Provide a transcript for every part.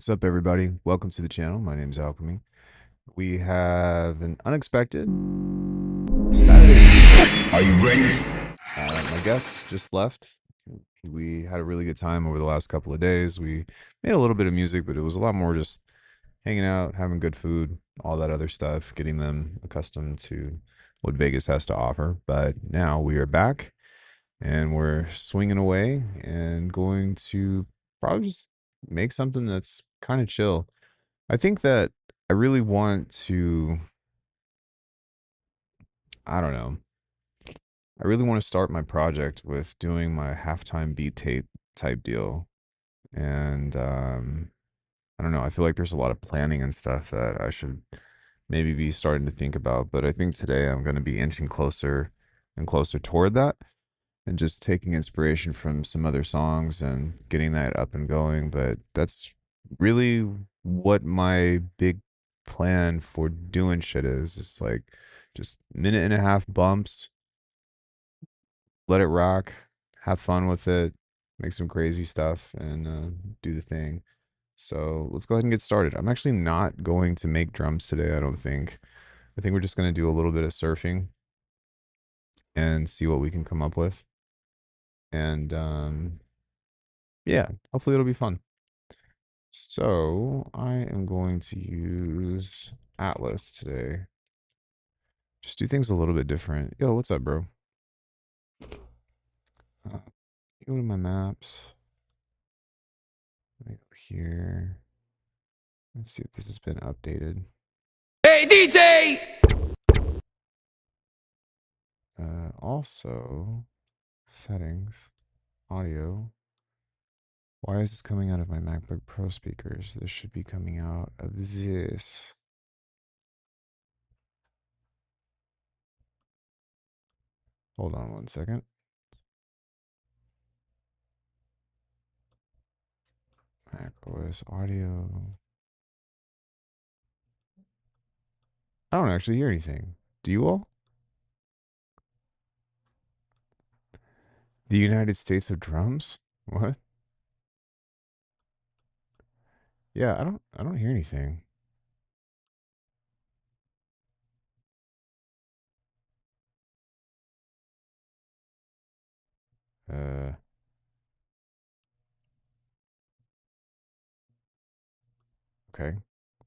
What's up, everybody? Welcome to the channel. My name's Alchemy. We have an unexpected Saturday. Are you ready? My guest just left. We had a really good time over the last couple of days. We made a little bit of music, but it was a lot more just hanging out, having good food, all that other stuff, getting them accustomed to what Vegas has to offer. But now we are back and we're swinging away and going to probably just make something that's kind of chill. I think that I really want to, I don't know, I really want to start my project with doing my halftime beat tape type deal. And I don't know, I feel like there's a lot of planning and stuff that I should maybe be starting to think about. But I think today I'm going to be inching closer and closer toward that and just taking inspiration from some other songs and getting that up and going. But that's really what my big plan for doing shit is. It's like just minute and a half bumps, let it rock, have fun with it, make some crazy stuff, and do the thing. So let's go ahead and get started. I'm actually not going to make drums today, I don't think. I think we're just going to do a little bit of surfing and see what we can come up with. And yeah, hopefully it'll be fun. So I am going to use Atlas today. Just do things a little bit different. Yo, what's up, bro? Go to my maps. Let me go here. Let's see if this has been updated. Hey, DJ! Also, settings, audio. Why is this coming out of my MacBook Pro speakers? This should be coming out of this. Hold on one second. Mac OS audio. I don't actually hear anything. Do you all? The United States of Drums? What? Yeah, I don't hear anything. Uh okay.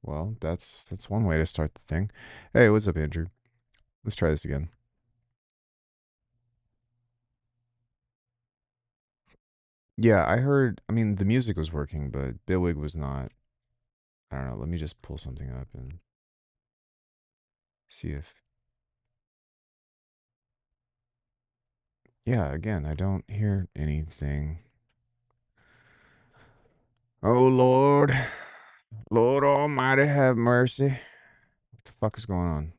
Well, that's one way to start the thing. Hey, what's up, Andrew? Let's try this again. Yeah, I mean the music was working, but Bitwig was not. I don't know. Let me just pull something up and see if yeah, again, I don't hear anything. Oh Lord. Lord Almighty have mercy. What the fuck is going on?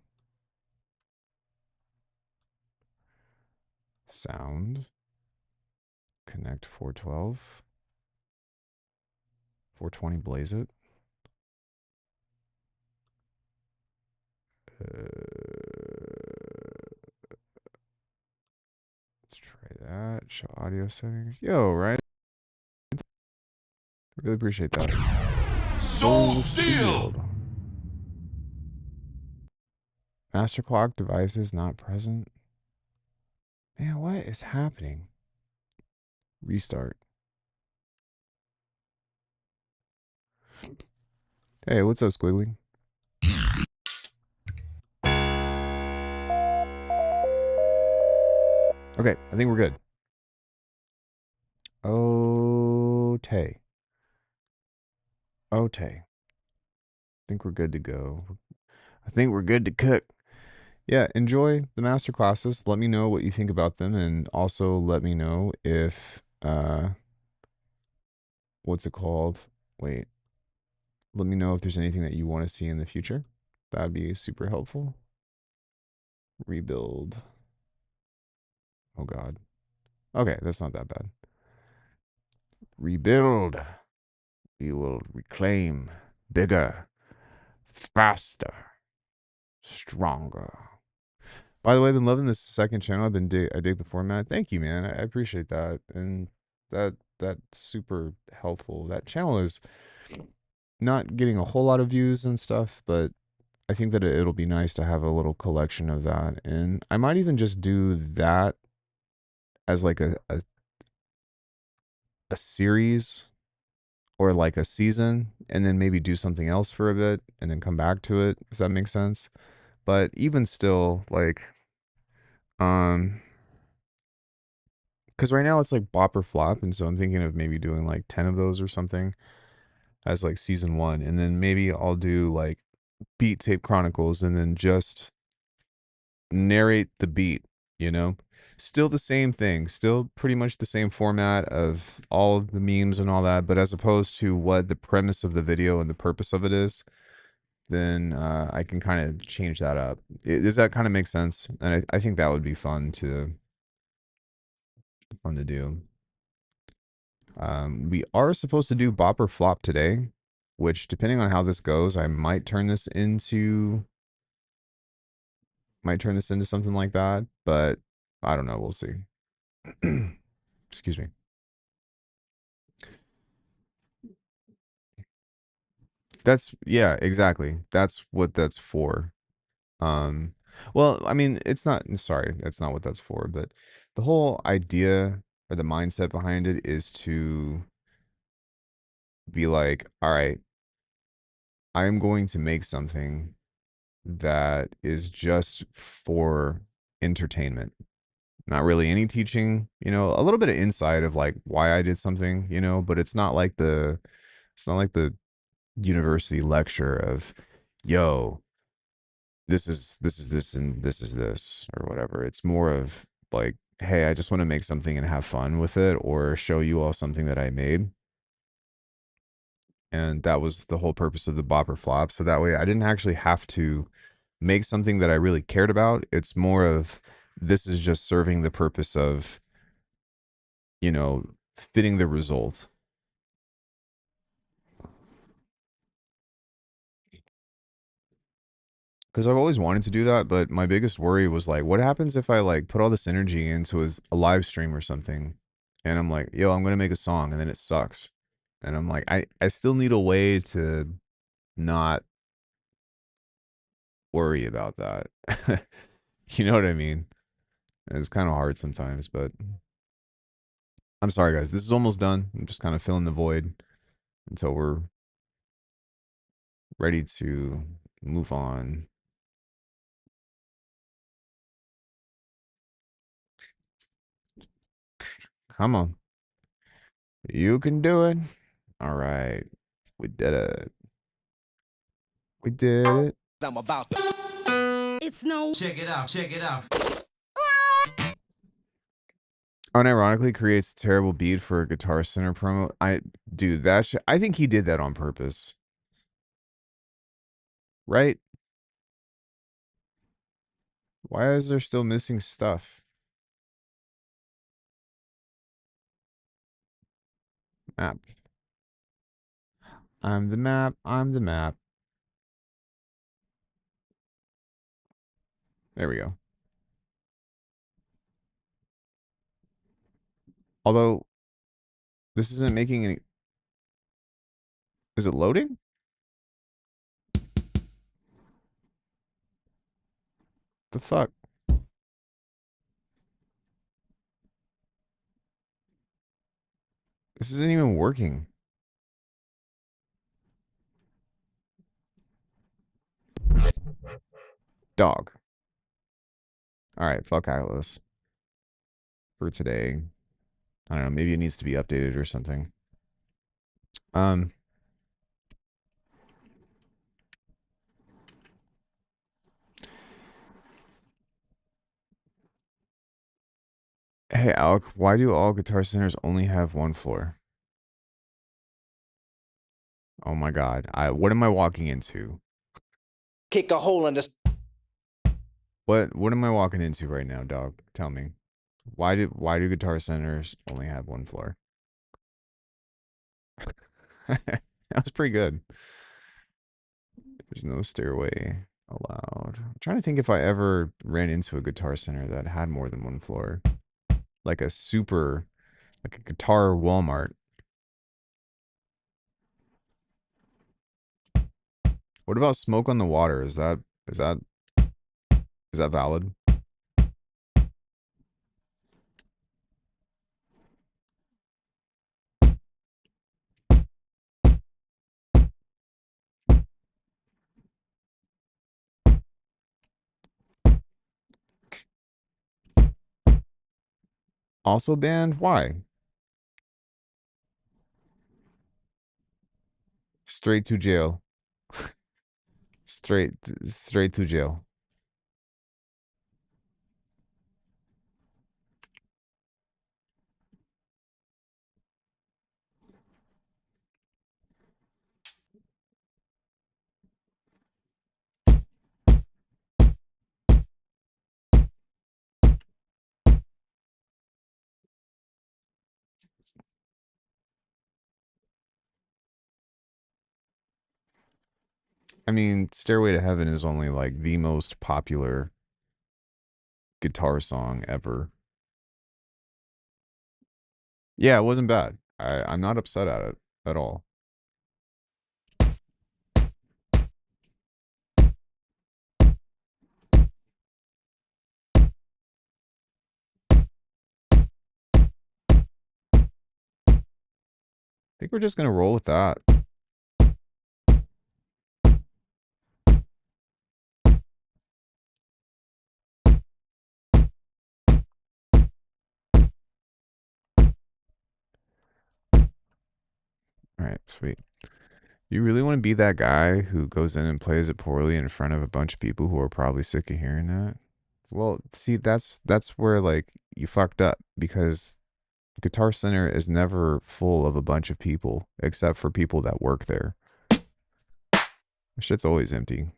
Sound. Connect 412. 420 blaze it. Let's try that. Show audio settings. Yo, right? I really appreciate that. So Steeled. Master clock devices not present. Man, what is happening? Restart. Hey, what's up, Squiggly? Okay, I think we're good. Okay. Okay. I think we're good to go. I think we're good to cook. Yeah, enjoy the master classes. Let me know what you think about them, and also let me know if what's it called? Wait. Let me know if there's anything that you want to see in the future. That'd be super helpful. Rebuild. Oh god. Okay, that's not that bad. Rebuild. We will reclaim bigger, faster, stronger. By the way, I've been loving this second channel. I dig the format. Thank you, man. I appreciate that. And that's super helpful. That channel is not getting a whole lot of views and stuff, but I think that it'll be nice to have a little collection of that. And I might even just do that as like a series or like a season and then maybe do something else for a bit and then come back to it, if that makes sense. But even still, like, um, because right now it's like bop or flop, and so I'm thinking of maybe doing like 10 of those or something as like season one, and then maybe I'll do like Beat Tape Chronicles and then just narrate the beat, you know? Still the same thing, still pretty much the same format of all of the memes and all that, but as opposed to what the premise of the video and the purpose of it is, then I can kind of change that up. Does that kind of make sense? And I think that would be fun to do. We are supposed to do Bop or Flop today, which depending on how this goes, I might turn this into something like that, but I don't know. We'll see. Excuse me. That's yeah, exactly. That's what that's for. Um, well, I mean, it's not. Sorry, that's not what that's for. But the whole idea or the mindset behind it is to be like, all right, I am going to make something that is just for entertainment. Not really any teaching, a little bit of insight of like why I did something, but it's not like the university lecture of, yo, this is this and this is this or whatever. It's more of like, hey, I just want to make something and have fun with it or show you all something that I made. And that was the whole purpose of the bopper flop. So that way I didn't actually have to make something that I really cared about. It's more of this is just serving the purpose of, fitting the result. Because I've always wanted to do that, but my biggest worry was like, what happens if I like put all this energy into a live stream or something, and I'm like, yo, I'm gonna make a song, and then it sucks, and I'm like, I still need a way to not worry about that. You know what I mean? And it's kind of hard sometimes, but I'm sorry, guys. This is almost done. I'm just kind of filling the void until we're ready to move on. Come on, you can do it. All right, we did it. We did it. I'm about to. It's no. Check it out, check it out. Unironically creates a terrible beat for a Guitar Center promo. Dude, I think he did that on purpose, right? Why is there still missing stuff? Map. I'm the map. I'm the map. There we go. Although this isn't making any. Is it loading? The fuck? This isn't even working. Dog. All right, fuck Atlas for today. I don't know. Maybe it needs to be updated or something. Um. Hey, Alec. Why do all Guitar Centers only have one floor? Oh my god. What am I walking into? Kick a hole in this. What am I walking into right now, dog? Tell me. Why do Guitar Centers only have one floor? That was pretty good. There's no stairway allowed. I'm trying to think if I ever ran into a Guitar Center that had more than one floor. Like like a guitar Walmart. What about smoke on the water? Is that is that valid? Also banned? Why? Straight to jail. Straight straight to jail. I mean, Stairway to Heaven is only like the most popular guitar song ever. Yeah, it wasn't bad. I'm not upset at it at all. I think we're just gonna roll with that. All right, sweet. You really want to be that guy who goes in and plays it poorly in front of a bunch of people who are probably sick of hearing that? Well, see, that's where like you fucked up because Guitar Center is never full of a bunch of people except for people that work there. Shit's always empty.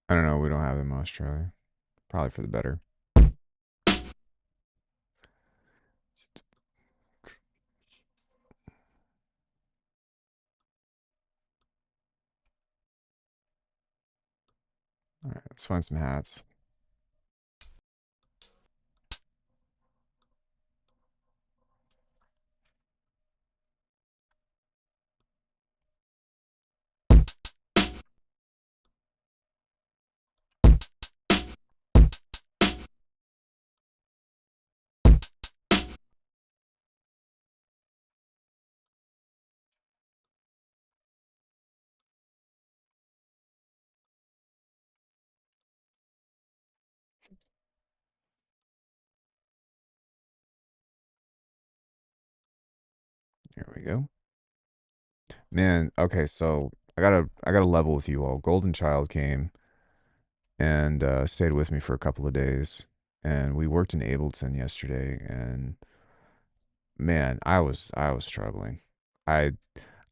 I don't know. We don't have them in Australia. Probably for the better. All right, let's find some hats. Here we go. Man, okay, so I gotta level with you all. Golden Child came and stayed with me for a couple of days, and we worked in Ableton yesterday, and man, I was struggling. I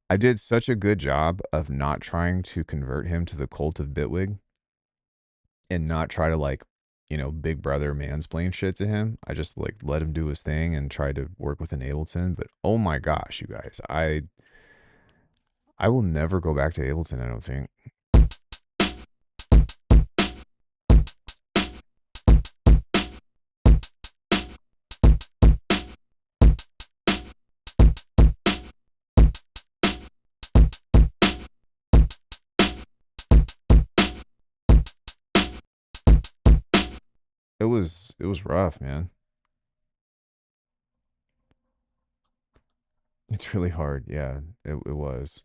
I did such a good job of not trying to convert him to the cult of Bitwig and not try to like, big brother mansplain shit to him. I just like let him do his thing and tried to work with an Ableton. But oh my gosh, you guys, I will never go back to Ableton, I don't think. It was rough, man. It's really hard. Yeah, it was.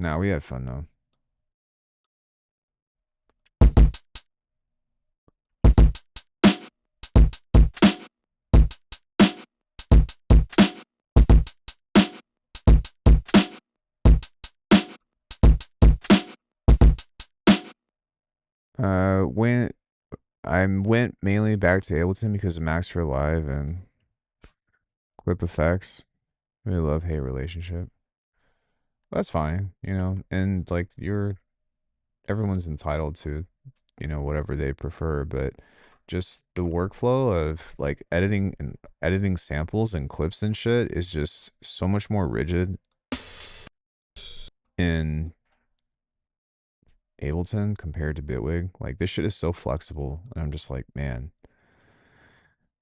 Nah, we had fun though. When I went mainly back to Ableton because of Max for Live and Clip Effects. Really love hate relationship. That's fine, you know. And like everyone's entitled to, you know, whatever they prefer, but just the workflow of like editing samples and clips and shit is just so much more rigid in Ableton compared to Bitwig. Like this shit is so flexible, and I'm just like, man,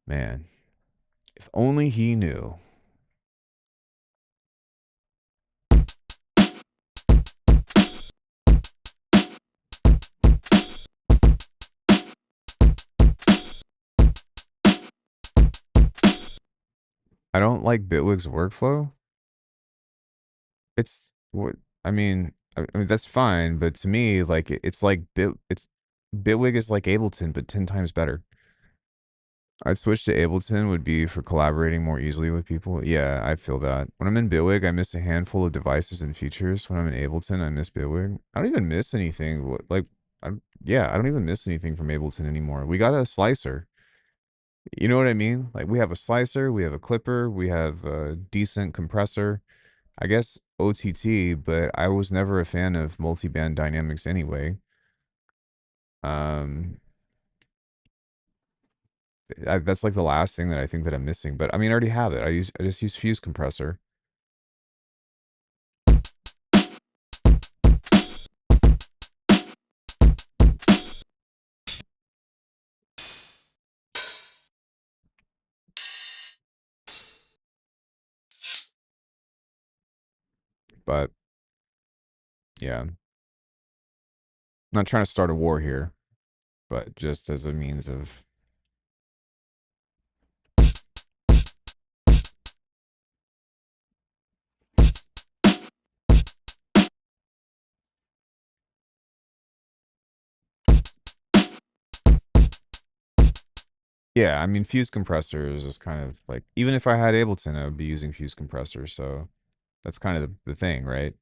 if only he knew. I don't like Bitwig's workflow. It's what I mean. I mean that's fine, but to me, like it's like Bitwig is like Ableton, but 10 times better. I'd switch to Ableton would be for collaborating more easily with people. Yeah, I feel that. When I'm in Bitwig, I miss a handful of devices and features. When I'm in Ableton, I miss Bitwig. I don't even miss anything. Like, yeah, I don't even miss anything from Ableton anymore. We got a slicer. You know what I mean? Like, we have a slicer, we have a clipper, we have a decent compressor. I guess OTT, but I was never a fan of multi-band dynamics anyway. Um, that's like the last thing that I think that I'm missing. But I mean, I already have it. I just use Fuse compressor. But yeah, I'm not trying to start a war here, but just as a means of yeah. I mean, Fuse compressor is just kind of like even if I had Ableton, I would be using Fuse compressor. So that's kind of the thing, right?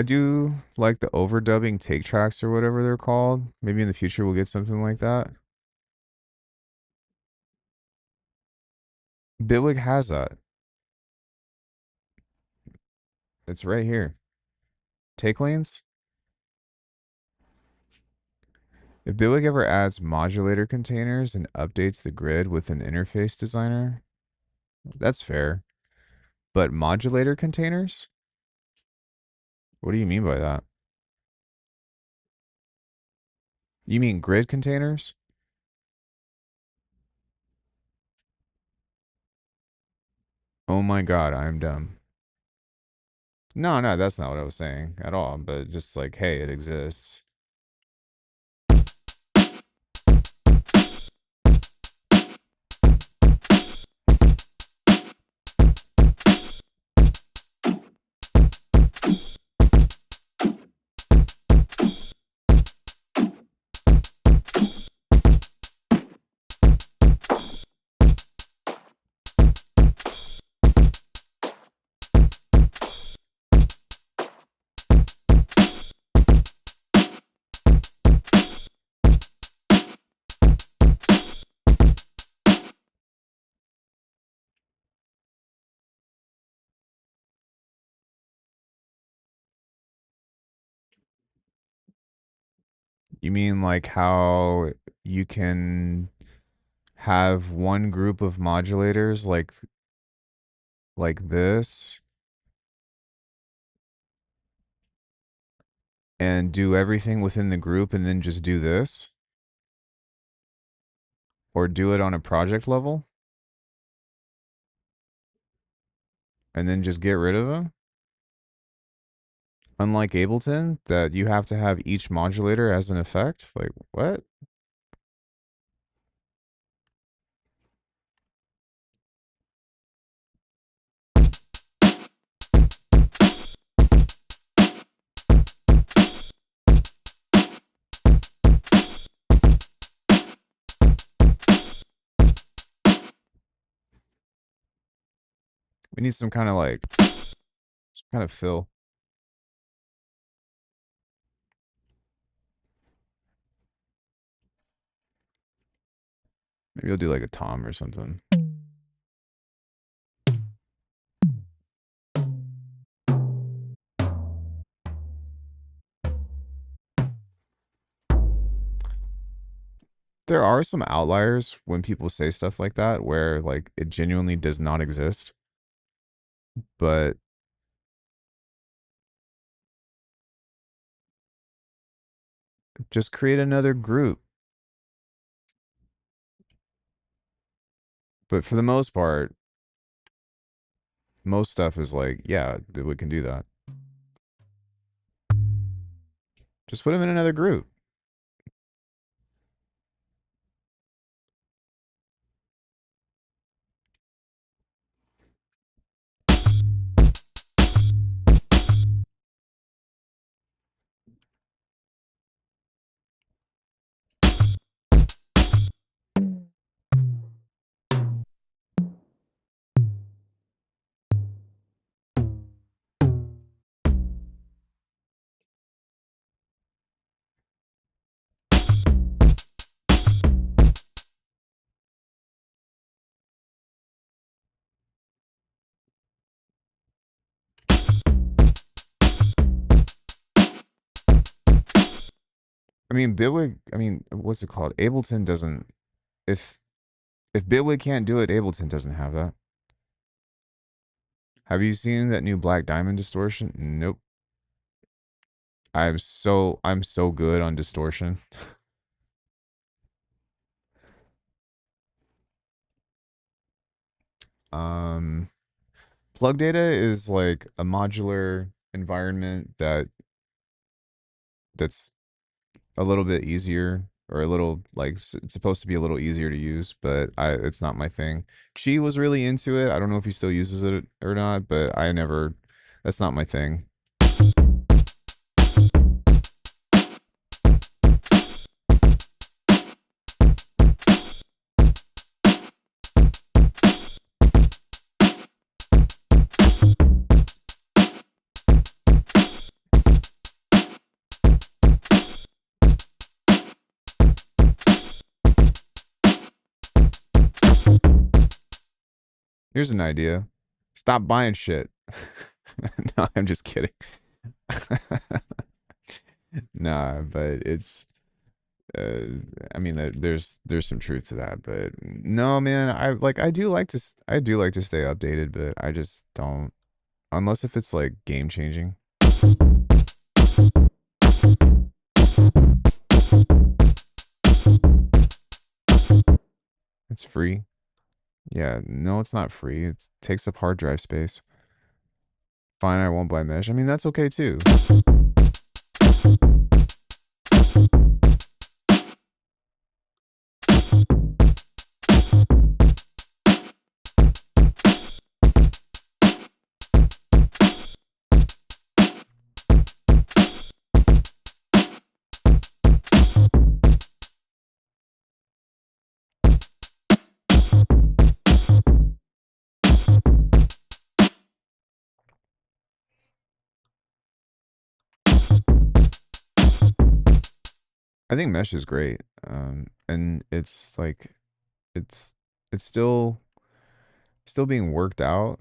I do like the overdubbing take tracks or whatever they're called. Maybe in the future we'll get something like that. Bitwig has that. It's right here. Take lanes. If Bitwig ever adds modulator containers and updates the grid with an interface designer, that's fair. But modulator containers? What do you mean by that? You mean grid containers? Oh my god, I'm dumb. No, that's not what I was saying at all. But just like, hey, it exists. You mean like how you can have one group of modulators like this and do everything within the group and then just do this? Or do it on a project level and then just get rid of them? Unlike Ableton, that you have to have each modulator as an effect? Like, what? We need some kind of like, some kind of fill. Maybe I'll do like a tom or something. There are some outliers when people say stuff like that where like it genuinely does not exist, but just create another group. But for the most part, most stuff is like, yeah, we can do that. Just put them in another group. I mean, Bitwig, I mean, what's it called? Ableton doesn't, if, if Bitwig can't do it, Ableton doesn't have that. Have you seen that new Black Diamond distortion? Nope. I'm so good on distortion. Um, Plug data is like a modular environment that's a little bit easier or a little like it's supposed to be a little easier to use, but it's not my thing. Chi was really into it. I don't know if he still uses it or not, but I never. That's not my thing. Here's an idea. Stop buying shit. No, I'm just kidding. Nah, but it's I mean there's some truth to that, but no, man, I do like to stay updated, but I just don't unless if it's like game changing. It's free. Yeah, no, it's not free. It takes up hard drive space. Fine, I won't buy mesh. I mean, that's okay too. I think mesh is great. And it's like it's it's still being worked out,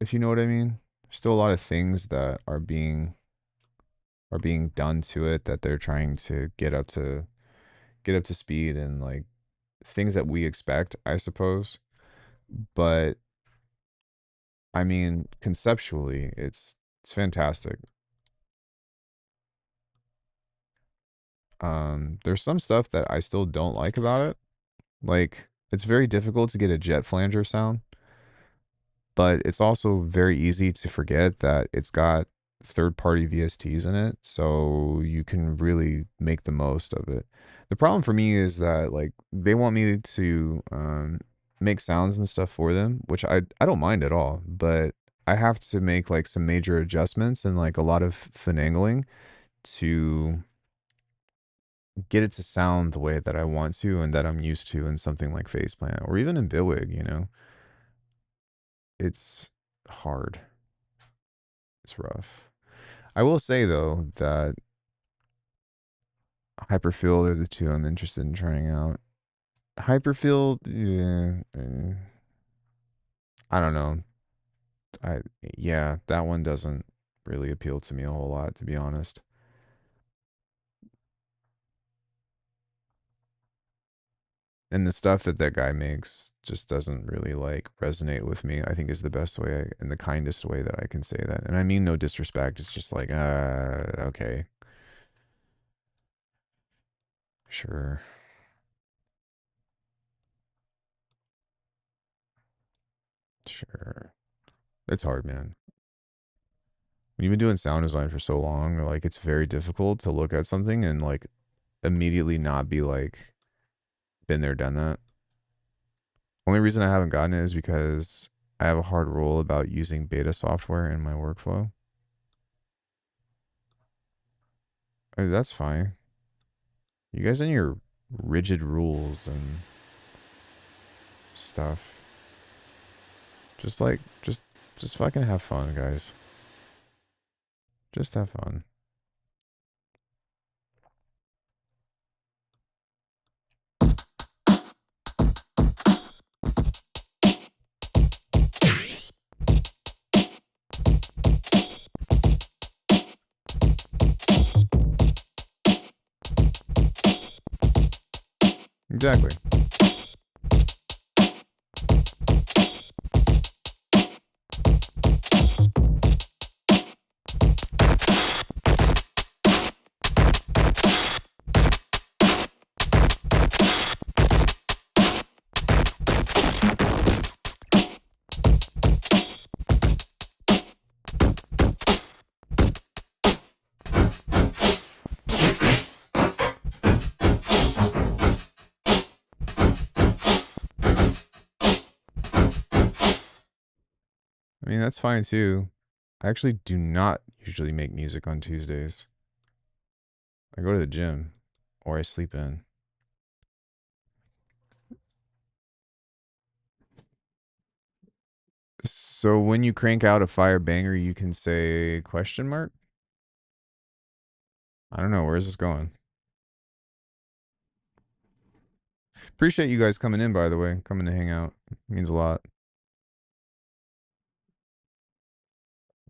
if you know what I mean. There's still a lot of things that are being are being done to it that they're trying to get up to speed and like things that we expect, I suppose. But I mean, conceptually, it's fantastic. There's some stuff that I still don't like about it. Like, it's very difficult to get a jet flanger sound, but it's also very easy to forget that it's got third-party VSTs in it, so you can really make the most of it. The problem for me is that like they want me to make sounds and stuff for them, which I don't mind at all, but I have to make like some major adjustments and like a lot of finagling to get it to sound the way that I want to and that I'm used to in something like Faceplant or even in Billwig, you know. It's hard. It's rough. I will say though that Hyperfield are the two I'm interested in trying out. Hyperfield, yeah, I don't know. I Yeah, that one doesn't really appeal to me a whole lot, to be honest. And the stuff that that guy makes just doesn't really like resonate with me. I think is the best way and the kindest way that I can say that. And I mean no disrespect. It's just like, okay, sure, sure. It's hard, man. When you've been doing sound design for so long, like it's very difficult to look at something and like immediately not be like, been there, done that. Only reason I haven't gotten it is because I have a hard rule about using beta software in my workflow. That's fine. You guys and your rigid rules and stuff. Just like, just fucking have fun, guys. Just have fun. Exactly. I mean, that's fine too. I actually do not usually make music on Tuesdays. I go to the gym or I sleep in. So when you crank out a fire banger, you can say question mark? I don't know. Where's this going? Appreciate you guys coming in, by the way. Coming to hang out. Means a lot.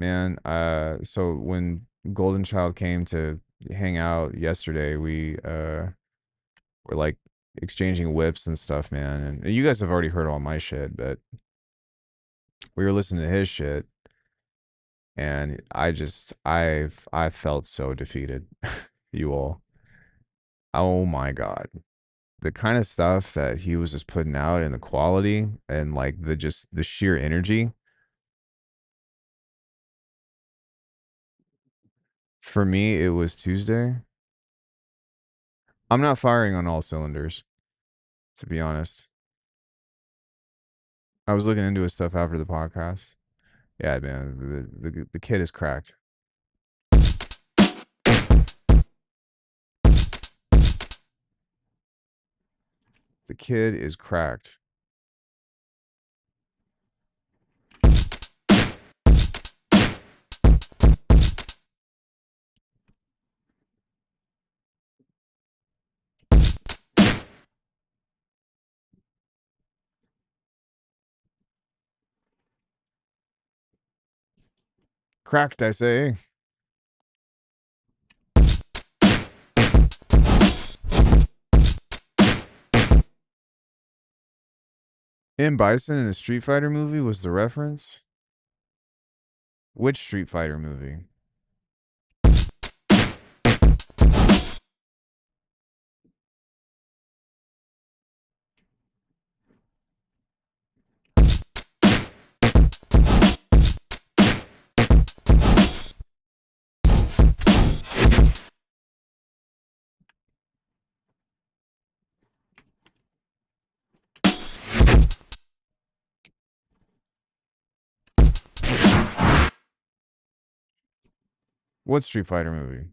Man, so when Golden Child came to hang out yesterday, we were like exchanging whips and stuff, man. And you guys have already heard all my shit, but we were listening to his shit and I felt so defeated. You all. Oh my God. The kind of stuff that he was just putting out and the quality and like the just the sheer energy. For me, it was Tuesday. I'm not firing on all cylinders, to be honest. I was looking into his stuff after the podcast. Yeah, man, the kid is cracked. The kid is cracked. Cracked, I say. M. Bison in the Street Fighter movie was the reference? Which Street Fighter movie? What Street Fighter movie?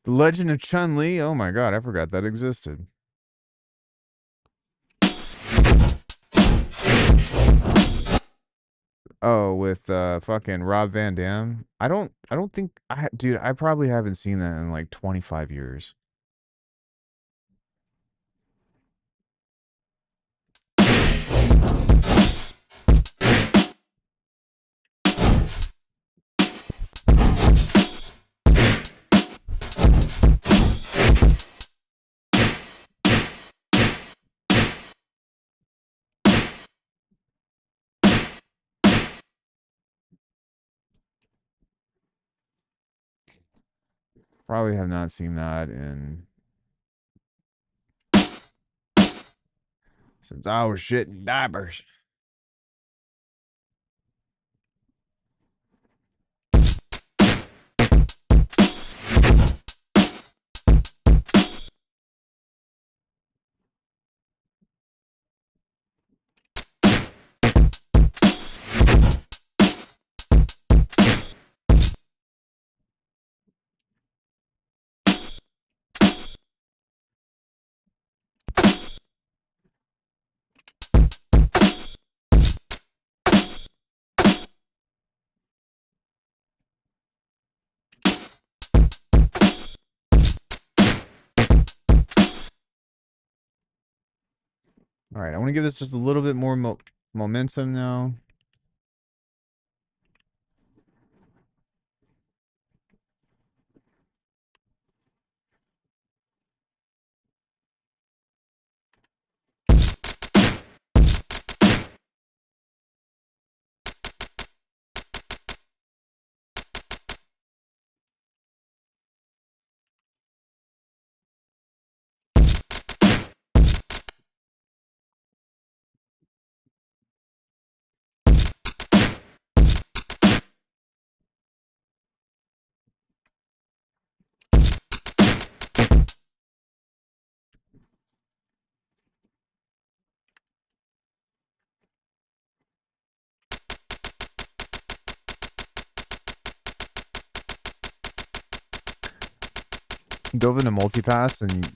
The Legend of Chun-Li? Oh my god, I forgot that existed. Oh, with fucking Rob Van Dam. I don't think dude, I probably haven't seen that in like 25 years. Probably have not seen that in since I was shitting diapers. All right, I want to give this just a little bit more momentum now. Dove into multipass and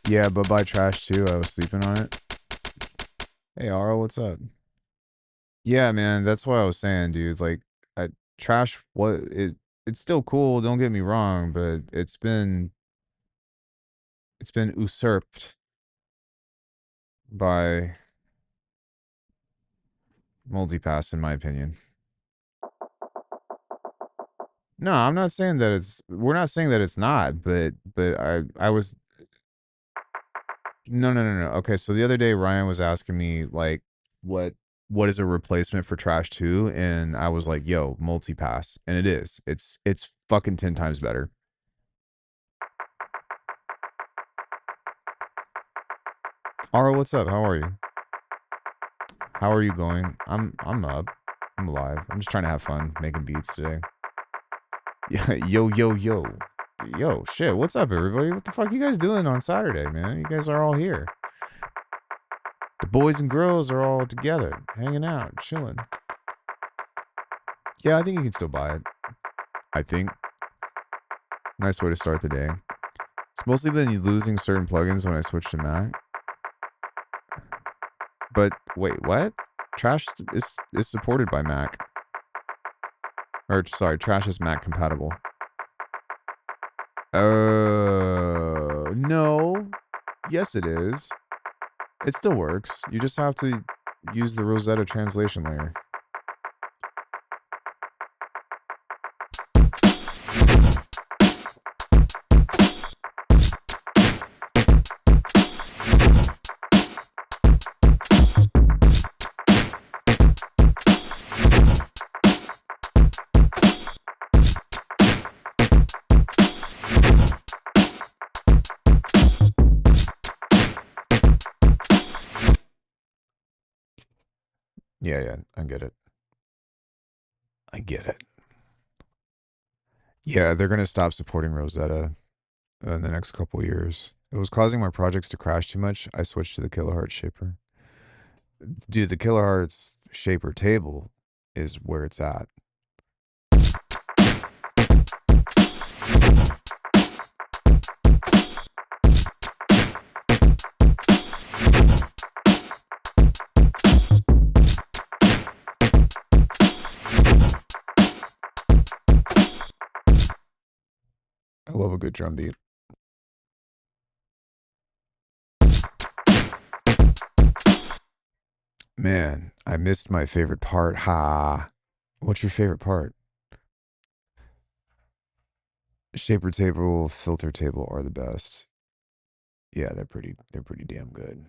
yeah, but by trash too. I was sleeping on it. Hey, Aro, what's up? Yeah, man, that's what I was saying, dude. Like, I trash what it's still cool, don't get me wrong, but it's been usurped by multipass in my opinion. No, I'm not saying that we're not saying that it's not, but I was no, no, no, no. Okay, so the other day Ryan was asking me like what what is a replacement for Trash 2 and I was like, "Yo, multipass." And it is. It's fucking 10 times better. Ara, what's up? How are you? How are you going? I'm up. I'm alive. I'm just trying to have fun making beats today. Yeah, yo, yo, yo. Yo, shit, what's up, everybody? What the fuck you guys doing on Saturday, man? You guys are all here. The boys and girls are all together, hanging out, chilling. Yeah, I think you can still buy it. I think. Nice way to start the day. It's mostly been losing certain plugins when I switched to Mac. But wait, what? Trash is supported by Mac. Or sorry, Trash is Mac compatible. No. Yes, it is. It still works. You just have to use the Rosetta translation layer. Yeah, yeah, I get it. I get it. Yeah, they're gonna stop supporting Rosetta in the next couple years. It was causing my projects to crash too much. I switched to the Kilohertz shaper. Dude, the Kilohertz shaper table is where it's at. I love a good drum beat. Man, I missed my favorite part. Ha. What's your favorite part? Shaper table, filter table are the best. Yeah, they're pretty damn good.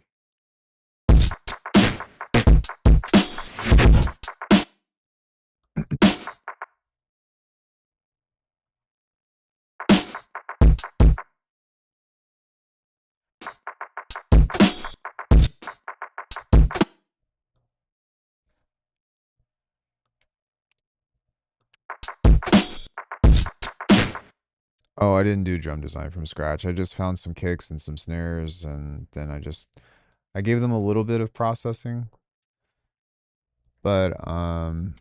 Oh, I didn't do drum design from scratch. I just found some kicks and some snares, and then I gave them a little bit of processing, but I'm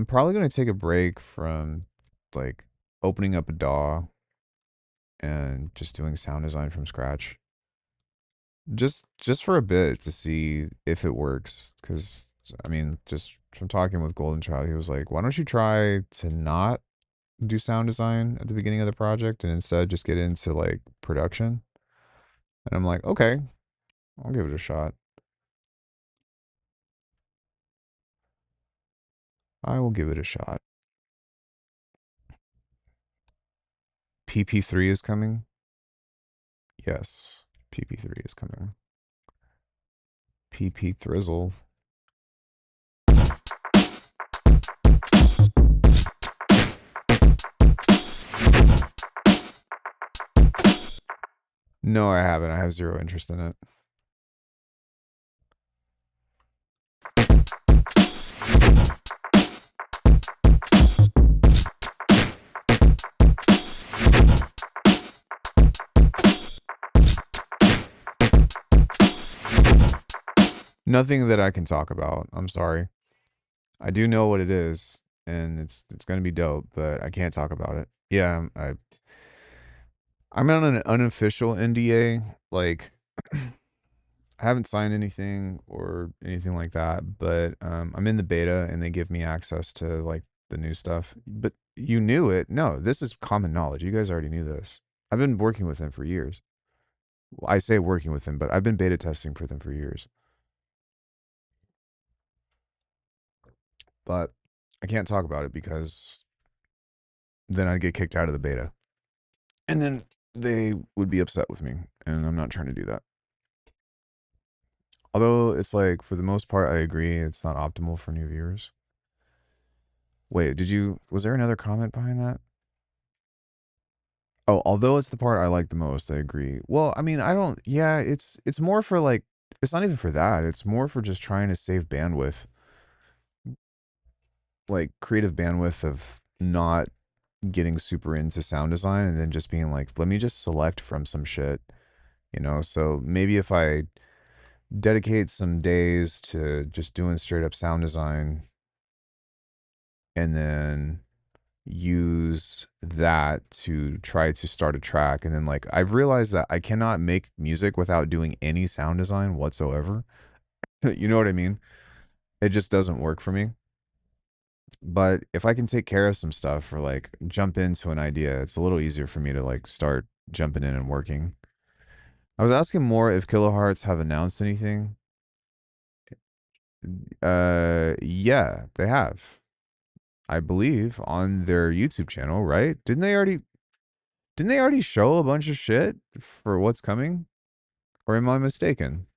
probably gonna take a break from like opening up a DAW and just doing sound design from scratch. Just for a bit to see if it works. Because I mean, just from talking with Golden Child, he was like, "Why don't you try to not do sound design at the beginning of the project and instead just get into like production?" And I'm like, "Okay, I'll give it a shot. I will give it a shot." PP3 is coming. Yes, PP3 is coming. PP Thrizzle. No, I haven't. I have zero interest in it. Nothing that I can talk about. I'm sorry. I do know what it is, and it's gonna be dope, but I can't talk about it. Yeah, I'm on an unofficial NDA. Like, I haven't signed anything or anything like that, but I'm in the beta, and they give me access to like the new stuff. But you knew it. No, this is common knowledge. You guys already knew this. I've been working with them for years. Well, I say working with them, but I've been beta testing for them for years. But I can't talk about it because then I'd get kicked out of the beta. And then they would be upset with me, and I'm not trying to do that. Although it's like for the most part I agree it's not optimal for new viewers. Wait, was there another comment behind that? Oh, although it's the part I like the most, I agree. Well, I mean, I don't yeah, it's more for like it's not even for that. It's more for just trying to save bandwidth, like creative bandwidth of not getting super into sound design and then just being like, let me just select from some shit, you know? So maybe if I dedicate some days to just doing straight up sound design and then use that to try to start a track. And then, like, I've realized that I cannot make music without doing any sound design whatsoever. You know what I mean? It just doesn't work for me. But if I can take care of some stuff or like jump into an idea, it's a little easier for me to like start jumping in and working. I was asking more if Kilohearts have announced anything. Yeah, they have. I believe on their YouTube channel, right? Didn't they already show a bunch of shit for what's coming? Or am I mistaken?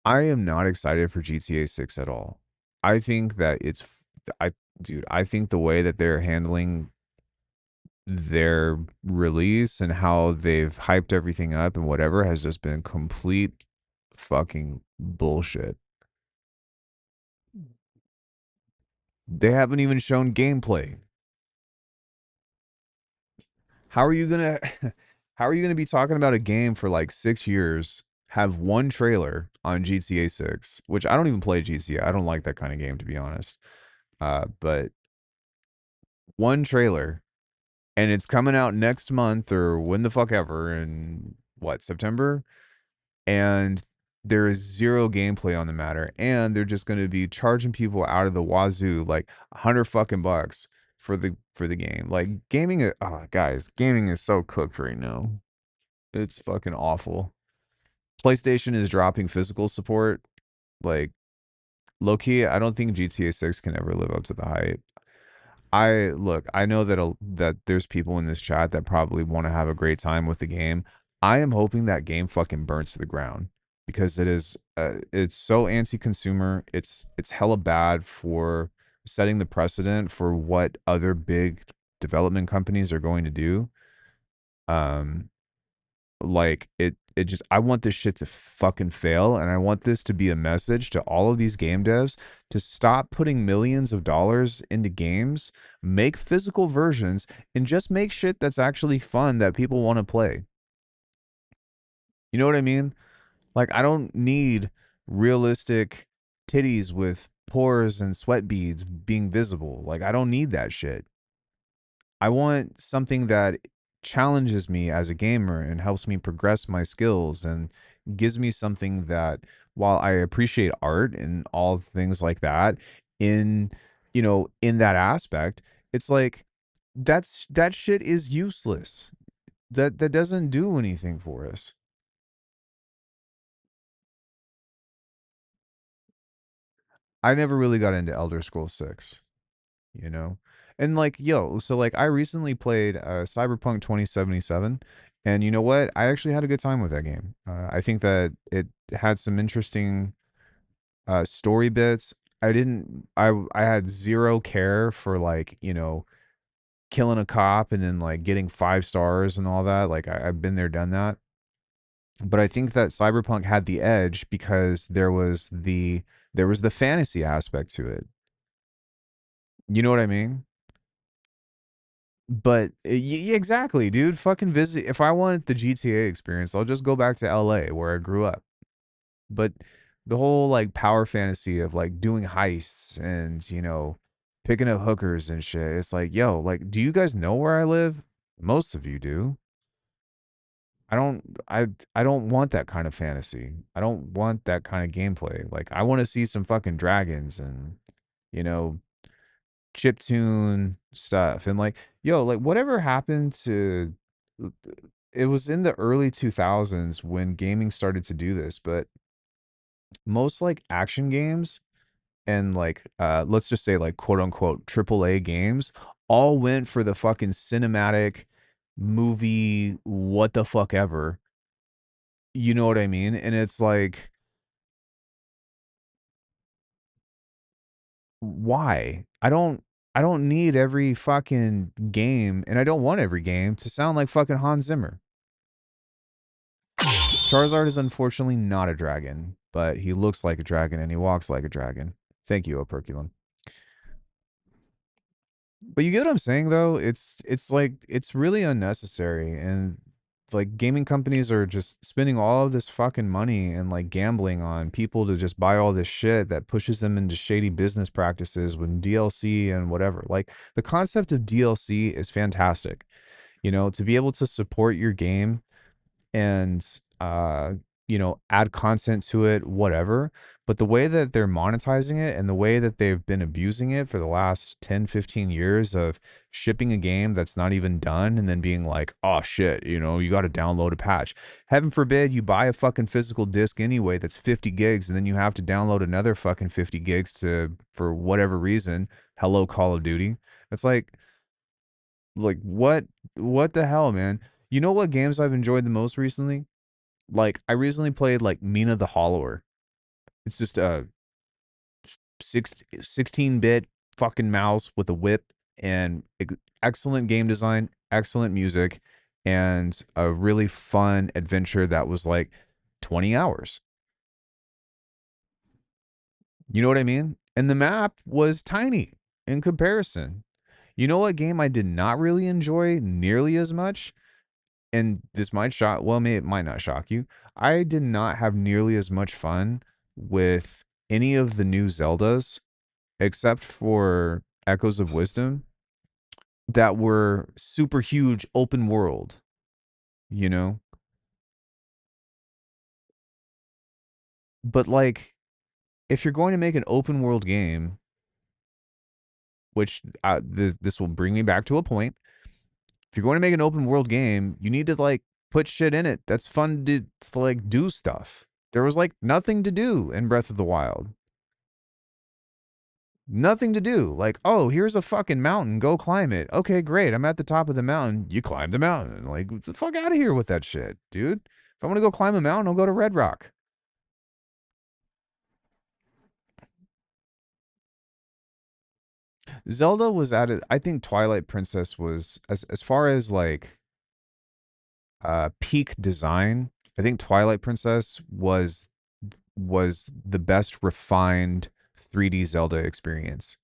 I am not excited for GTA 6 at all. I think that I dude, I think the way that they're handling their release and how they've hyped everything up and whatever has just been complete fucking bullshit. They haven't even shown gameplay. How are you gonna how are you gonna be talking about a game for like 6 years, have one trailer on GTA 6, which I don't even play GTA. I don't like that kind of game to be honest. But one trailer and it's coming out next month or when the fuck ever in what, September? And there is zero gameplay on the matter, and they're just going to be charging people out of the wazoo like 100 fucking bucks for the game. Like guys, gaming is so cooked right now. It's fucking awful. PlayStation is dropping physical support. Like low key, I don't think GTA 6 can ever live up to the hype. I know that there's people in this chat that probably want to have a great time with the game. I am hoping that game fucking burns to the ground because it's so anti-consumer. It's hella bad for setting the precedent for what other big development companies are going to do. Um, like it just I want this shit to fucking fail, and I want this to be a message to all of these game devs to stop putting millions of dollars into games, make physical versions, and just make shit that's actually fun that people want to play. You know what I mean? Like I don't need realistic titties with pores and sweat beads being visible. Like I don't need that shit. I want something that challenges me as a gamer and helps me progress my skills and gives me something that while I appreciate art and all things like that in in that aspect, it's like that shit is useless. That doesn't do anything for us. I never really got into Elder Scrolls 6. You know? And like, yo, so like I recently played Cyberpunk 2077, and you know what? I actually had a good time with that game. I think that it had some interesting story bits. I had zero care for like, killing a cop and then like getting 5 stars and all that. Like I've been there, done that. But I think that Cyberpunk had the edge because there was the fantasy aspect to it. You know what I mean? But exactly, dude. Fucking visit. If I want the GTA experience, I'll just go back to LA where I grew up. But the whole like power fantasy of like doing heists and picking up hookers and shit. It's like, yo, like, do you guys know where I live? Most of you do. I don't want that kind of fantasy. I don't want that kind of gameplay. Like I want to see some fucking dragons and you know chip tune stuff and like yo like whatever happened to it was in the early 2000s when gaming started to do this, but most like action games and like let's just say like quote unquote AAA games all went for the fucking cinematic movie what the fuck ever. You know what I mean? And it's like why? I don't need every fucking game, and I don't want every game to sound like fucking Hans Zimmer. Charizard is unfortunately not a dragon, but he looks like a dragon and he walks like a dragon. Thank you, Operculum. But you get what I'm saying though? It's like it's really unnecessary and like gaming companies are just spending all of this fucking money and like gambling on people to just buy all this shit that pushes them into shady business practices with DLC and whatever. Like the concept of DLC is fantastic. To be able to support your game and add content to it, whatever. But the way that they're monetizing it and the way that they've been abusing it for the last 10, 15 years of shipping a game that's not even done and then being like, oh shit, you got to download a patch. Heaven forbid you buy a fucking physical disc anyway that's 50 gigs and then you have to download another fucking 50 gigs for whatever reason. Hello, Call of Duty. It's like what the hell, man? You know what games I've enjoyed the most recently? Like I recently played like Mina the Hollower. It's just a 16-bit fucking mouse with a whip and excellent game design, excellent music, and a really fun adventure that was like 20 hours. You know what I mean? And the map was tiny in comparison. You know what game I did not really enjoy nearly as much? And this might shock, well, it might not shock you. I did not have nearly as much fun with any of the new Zeldas, except for Echoes of Wisdom, that were super huge open world, you know? But like, if you're going to make an open world game, which this will bring me back to a point, if you're going to make an open world game, you need to like put shit in it that's fun to like do stuff. There was like nothing to do in Breath of the Wild. Nothing to do. Like, oh, here's a fucking mountain. Go climb it. Okay, great. I'm at the top of the mountain. You climb the mountain. Like, get the fuck out of here with that shit, dude. If I want to go climb a mountain, I'll go to Red Rock. Zelda was at it. I think Twilight Princess was as far as like peak design. I think Twilight Princess was the best refined 3D Zelda experience.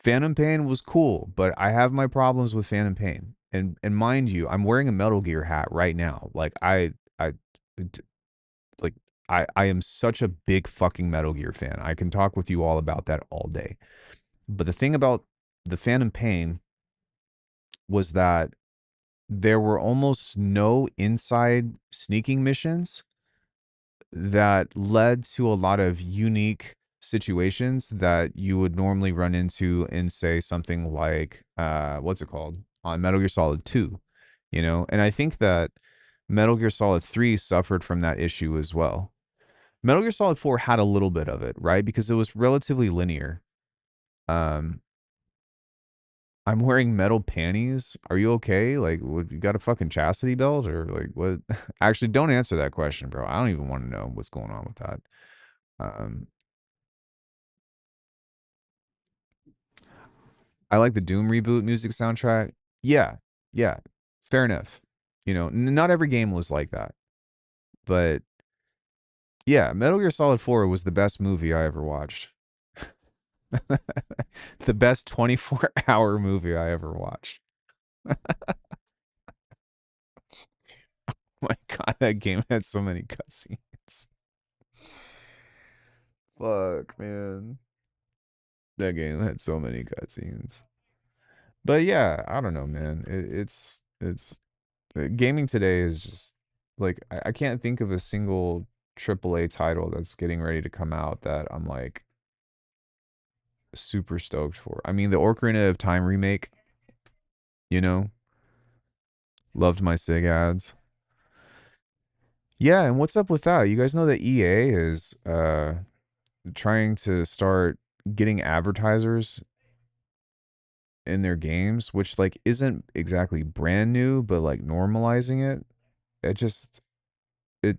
Phantom Pain was cool, but I have my problems with Phantom Pain. And mind you, I'm wearing a Metal Gear hat right now. Like I am such a big fucking Metal Gear fan. I can talk with you all about that all day. But the thing about the Phantom Pain was that there were almost no inside sneaking missions that led to a lot of unique situations that you would normally run into in say something like what's it called on Metal Gear Solid 2, and I think that Metal Gear Solid 3 suffered from that issue as well. Metal Gear Solid 4 had a little bit of it, right? Because it was relatively linear. um I'm wearing metal panties. Are you okay? Like, what, you got a fucking chastity belt or like what? Actually, don't answer that question, bro. I don't even want to know what's going on with that. Um, I like the Doom reboot music soundtrack. Yeah, yeah, fair enough. Not every game was like that, but yeah, Metal Gear Solid 4 was the best movie I ever watched. The best 24-hour movie I ever watched. My God, that game had so many cutscenes. Fuck, man. That game had so many cutscenes. But yeah, I don't know, man. It's gaming today is just like I can't think of a single AAA title that's getting ready to come out that I'm like super stoked for. I mean, the Ocarina of Time remake, you know, loved my SIG ads. Yeah, and what's up with that? You guys know that EA is trying to start getting advertisers in their games, which like isn't exactly brand new, but like normalizing it. It just it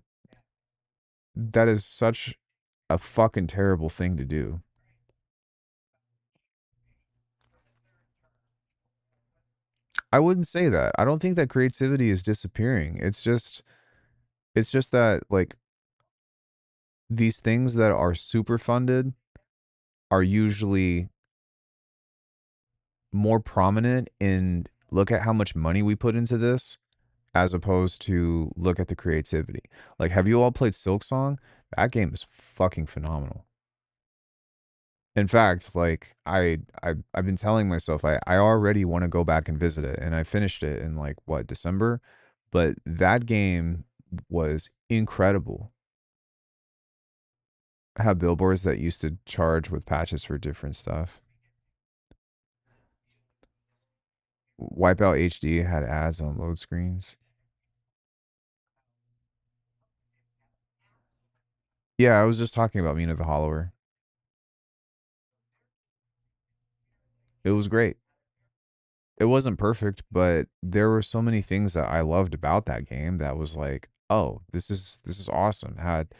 that is such a fucking terrible thing to do. I wouldn't say that. I don't think that creativity is disappearing. It's just that like these things that are super funded are usually more prominent in look at how much money we put into this as opposed to look at the creativity. Like, have you all played Silk Song? That game is fucking phenomenal. In fact, like I've been telling myself I already want to go back and visit it, and I finished it in like what December, but that game was incredible. I had billboards that used to charge with patches for different stuff. Wipeout HD had ads on load screens. Yeah, I was just talking about Mina the Hollower. It was great. It wasn't perfect, but there were so many things that I loved about that game that was like, oh, this is awesome. Had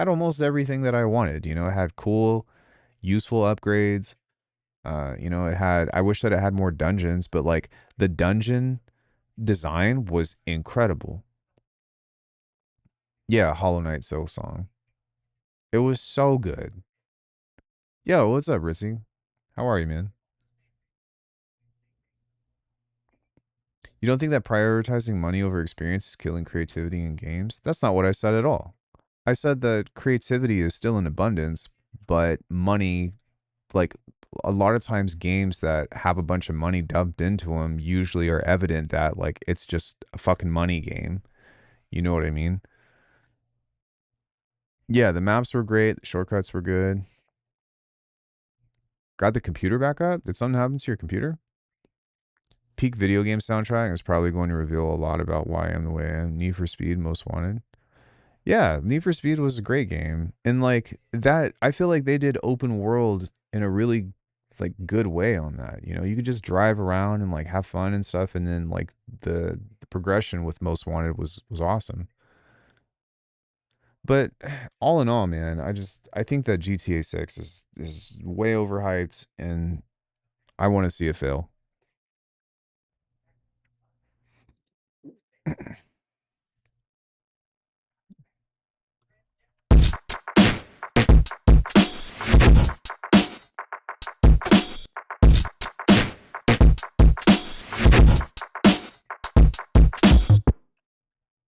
almost everything that I wanted. It had cool, useful upgrades. It had. I wish that it had more dungeons, but like the dungeon design was incredible. Yeah, Hollow Knight Soul Song. It was so good. Yo, what's up, Ritzy? How are you, man? You don't think that prioritizing money over experience is killing creativity in games? That's not what I said at all. I said that creativity is still in abundance, but money, like a lot of times, games that have a bunch of money dumped into them usually are evident that like it's just a fucking money game. You know what I mean? Yeah, the maps were great. The shortcuts were good. Got the computer back up? Did something happen to your computer? Peak video game soundtrack is probably going to reveal a lot about why I am the way I am. Need for Speed, Most Wanted. Yeah, Need for Speed was a great game. And like that, I feel like they did open world in a really like good way on that. You could just drive around and like have fun and stuff. And then like the progression with Most Wanted was awesome. But all in all, man, I think that GTA 6 is way overhyped and I want to see it fail.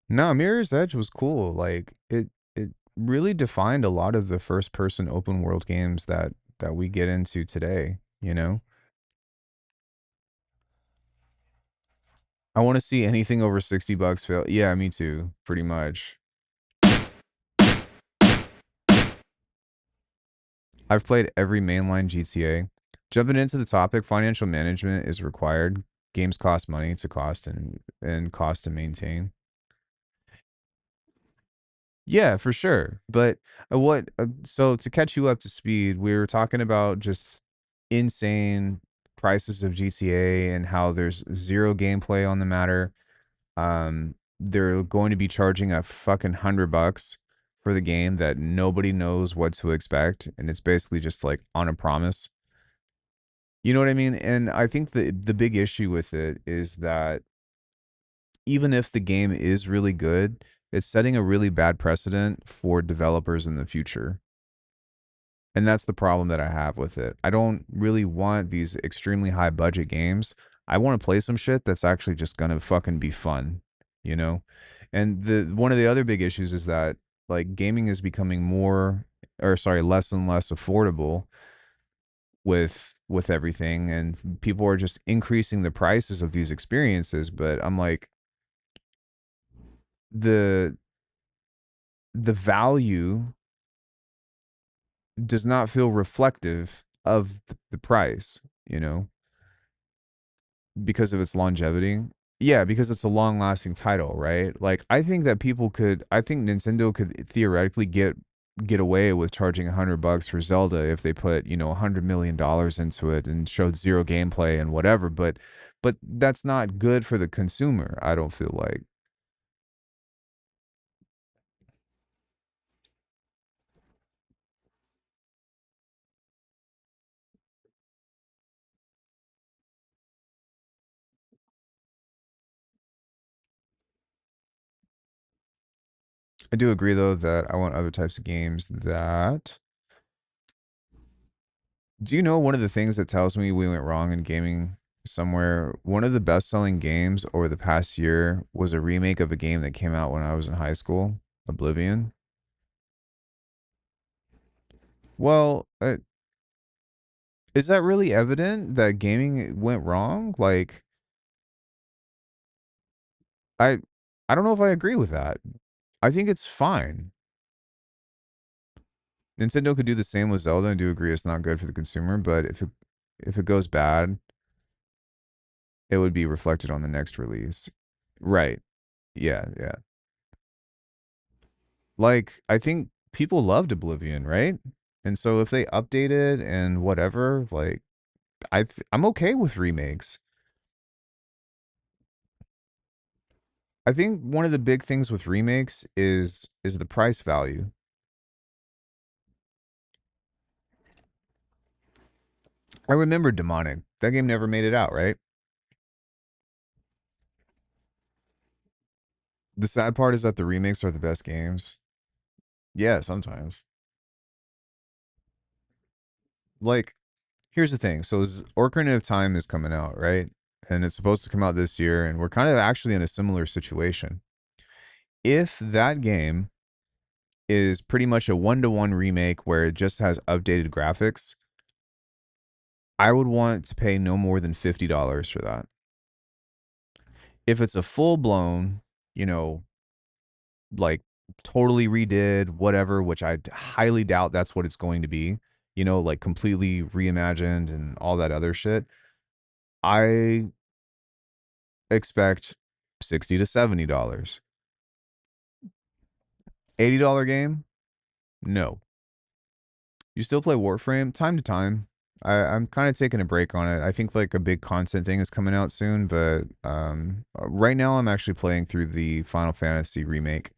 No, Mirror's Edge was cool. Like it really defined a lot of the first person open world games that we get into today. I want to see anything over $60 fail. Yeah, me too, pretty much. I've played every mainline GTA. Jumping into the topic, financial management is required. Games cost money to cost and cost to maintain. Yeah, for sure. But so to catch you up to speed, we were talking about just insane prices of GTA and how there's zero gameplay on the matter. They're going to be charging a fucking $100 for the game that nobody knows what to expect, and it's basically just like on a promise. You know what I mean? And I think the big issue with it is that even if the game is really good, it's setting a really bad precedent for developers in the future. And that's the problem that I have with it. I don't really want these extremely high budget games. I want to play some shit that's actually just gonna fucking be fun, you know? And the one of the other big issues is that like gaming is becoming more or sorry, less and less affordable with everything and people are just increasing the prices of these experiences, but I'm like the the value does not feel reflective of the price, you know, because of its longevity. Yeah, because it's a long-lasting title, right? Like I think Nintendo could theoretically get away with charging $100 for Zelda if they put, $100 million into it and showed zero gameplay and whatever, but that's not good for the consumer, I don't feel like. I do agree though that I want other types of games that do you know one of the things that tells me we went wrong in gaming somewhere? One of the best selling games over the past year was a remake of a game that came out when I was in high school, Oblivion. Well, is that really evident that gaming went wrong? Like, I I don't know if I agree with that. I think it's fine. Nintendo could do the same with Zelda. I do agree it's not good for the consumer, but if it goes bad, it would be reflected on the next release. Right. Yeah, yeah. Like I think people loved Oblivion, right? And so if they update it and whatever, like I'm okay with remakes. I think one of the big things with remakes is the price value. I remember Demonic. That game never made it out, right? The sad part is that the remakes are the best games. Yeah, sometimes. Like, here's the thing. So, Ocarina of Time is coming out, right? And it's supposed to come out this year, and we're kind of actually in a similar situation. If that game is pretty much a one-to-one remake where it just has updated graphics, I would want to pay no more than $50 for that. If it's a full-blown, you know, like totally redid, whatever, which I highly doubt that's what it's going to be, like completely reimagined and all that other shit, I expect $60 to $70. $80 game? No. You still play Warframe? Time to time. I'm kind of taking a break on it. I think like a big content thing is coming out soon, but right now I'm actually playing through the Final Fantasy remake.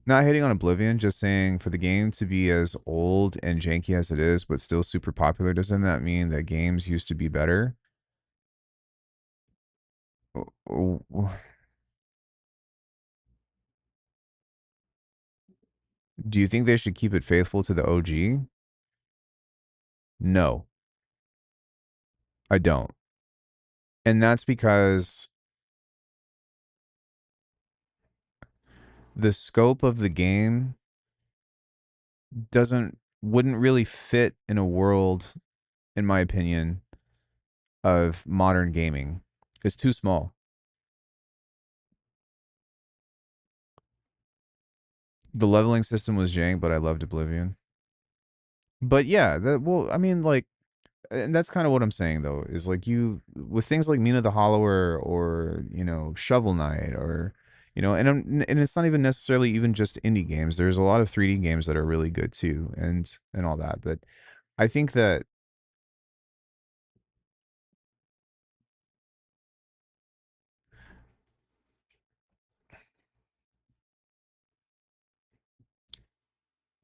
Not hating on Oblivion, just saying for the game to be as old and janky as it is, but still super popular, doesn't that mean that games used to be better? Do you think they should keep it faithful to the OG? No, I don't. And that's because the scope of the game wouldn't really fit in a world, in my opinion, of modern gaming. It's too small. The leveling system was jank, but I loved Oblivion. But yeah, well, I mean, like, and that's kind of what I'm saying though, is like you with things like Mina the Hollower or Shovel Knight or and it's not even necessarily even just indie games. There's a lot of 3D games that are really good too, and all that. But I think that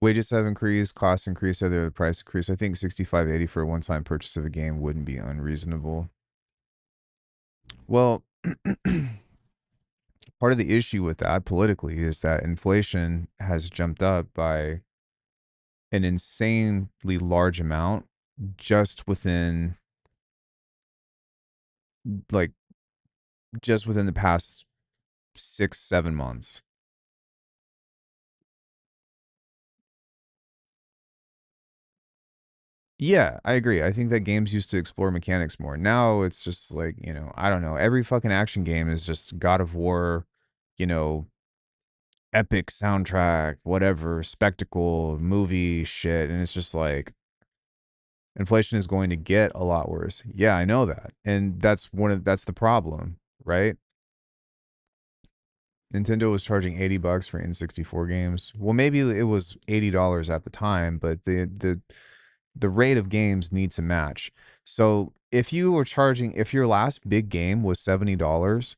wages have increased, costs increased, other the price increased. I think 65.80 for a one-time purchase of a game wouldn't be unreasonable. Well, part of the issue with that politically is that inflation has jumped up by an insanely large amount just within like just within the past 6 7 months. Yeah, I agree. I think that games used to explore mechanics more. Now it's just like, I don't know. Every fucking action game is just God of War, you know, epic soundtrack, whatever, spectacle, movie shit. And it's just like inflation is going to get a lot worse. Yeah, I know that. And that's the problem, right? Nintendo was charging $80 for N64 games. Well, maybe it was $80 at the time, but the rate of games need to match. So if your last big game was $70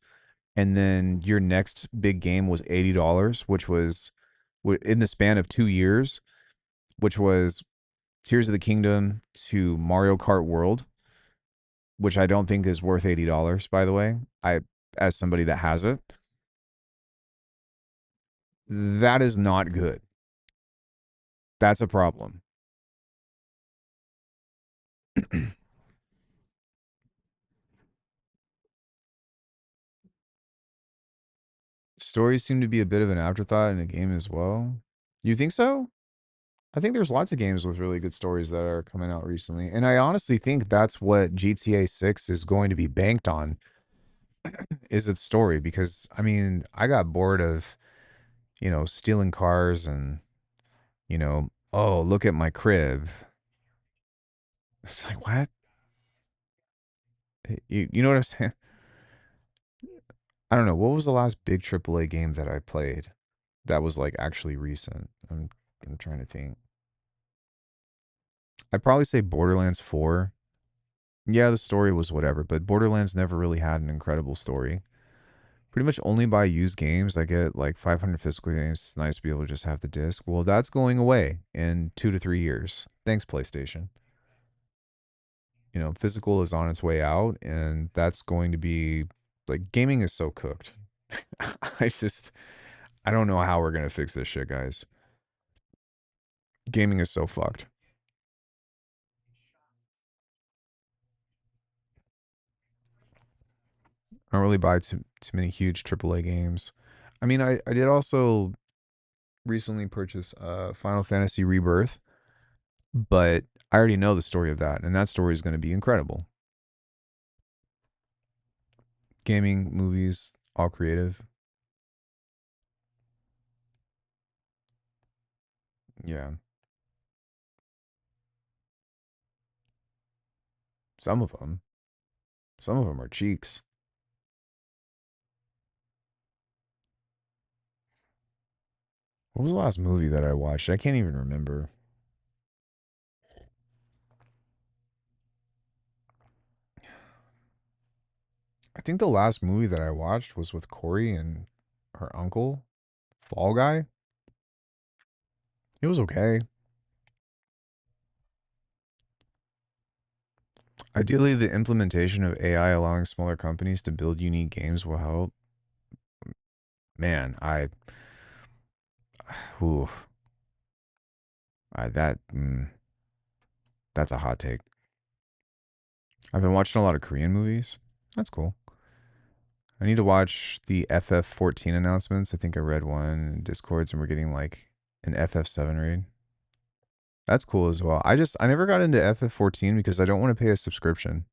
and then your next big game was $80, which was in the span of 2 years, which was Tears of the Kingdom to Mario Kart World, which I don't think is worth $80, by the way. As somebody that has it, that is not good. That's a problem. Stories seem to be a bit of an afterthought in a game as well. You think so? I think there's lots of games with really good stories that are coming out recently. And I honestly think that's what GTA 6 is going to be banked on. is its story because I mean, I got bored of, stealing cars and, oh, look at my crib. It's like, what? You know what I'm saying? I don't know. What was the last big AAA game that I played that was like actually recent? I'm trying to think. I'd probably say Borderlands 4. Yeah, the story was whatever, but Borderlands never really had an incredible story. Pretty much only buy used games. I get like 500 physical games. It's nice to be able to just have the disc. Well, that's going away in 2 to 3 years. Thanks, PlayStation. Physical is on its way out, and that's going to be like gaming is so cooked. I just, I don't know how we're going to fix this shit, guys. Gaming is so fucked. I don't really buy too many huge AAA games. I mean, I did also recently purchase Final Fantasy Rebirth, but I already know the story of that, and that story is going to be incredible. Gaming, movies, all creative. Yeah, some of them. Some of them are cheeks. What was the last movie that I watched? I can't even remember. I think the last movie that I watched was with Corey and her uncle, Fall Guy. It was okay. Ideally, the implementation of AI allowing smaller companies to build unique games will help. Man, ooh, that's a hot take. I've been watching a lot of Korean movies. That's cool. I need to watch the FF14 announcements. I think I read one in Discords, and we're getting like an FF7 raid. That's cool as well. I never got into FF14 because I don't want to pay a subscription.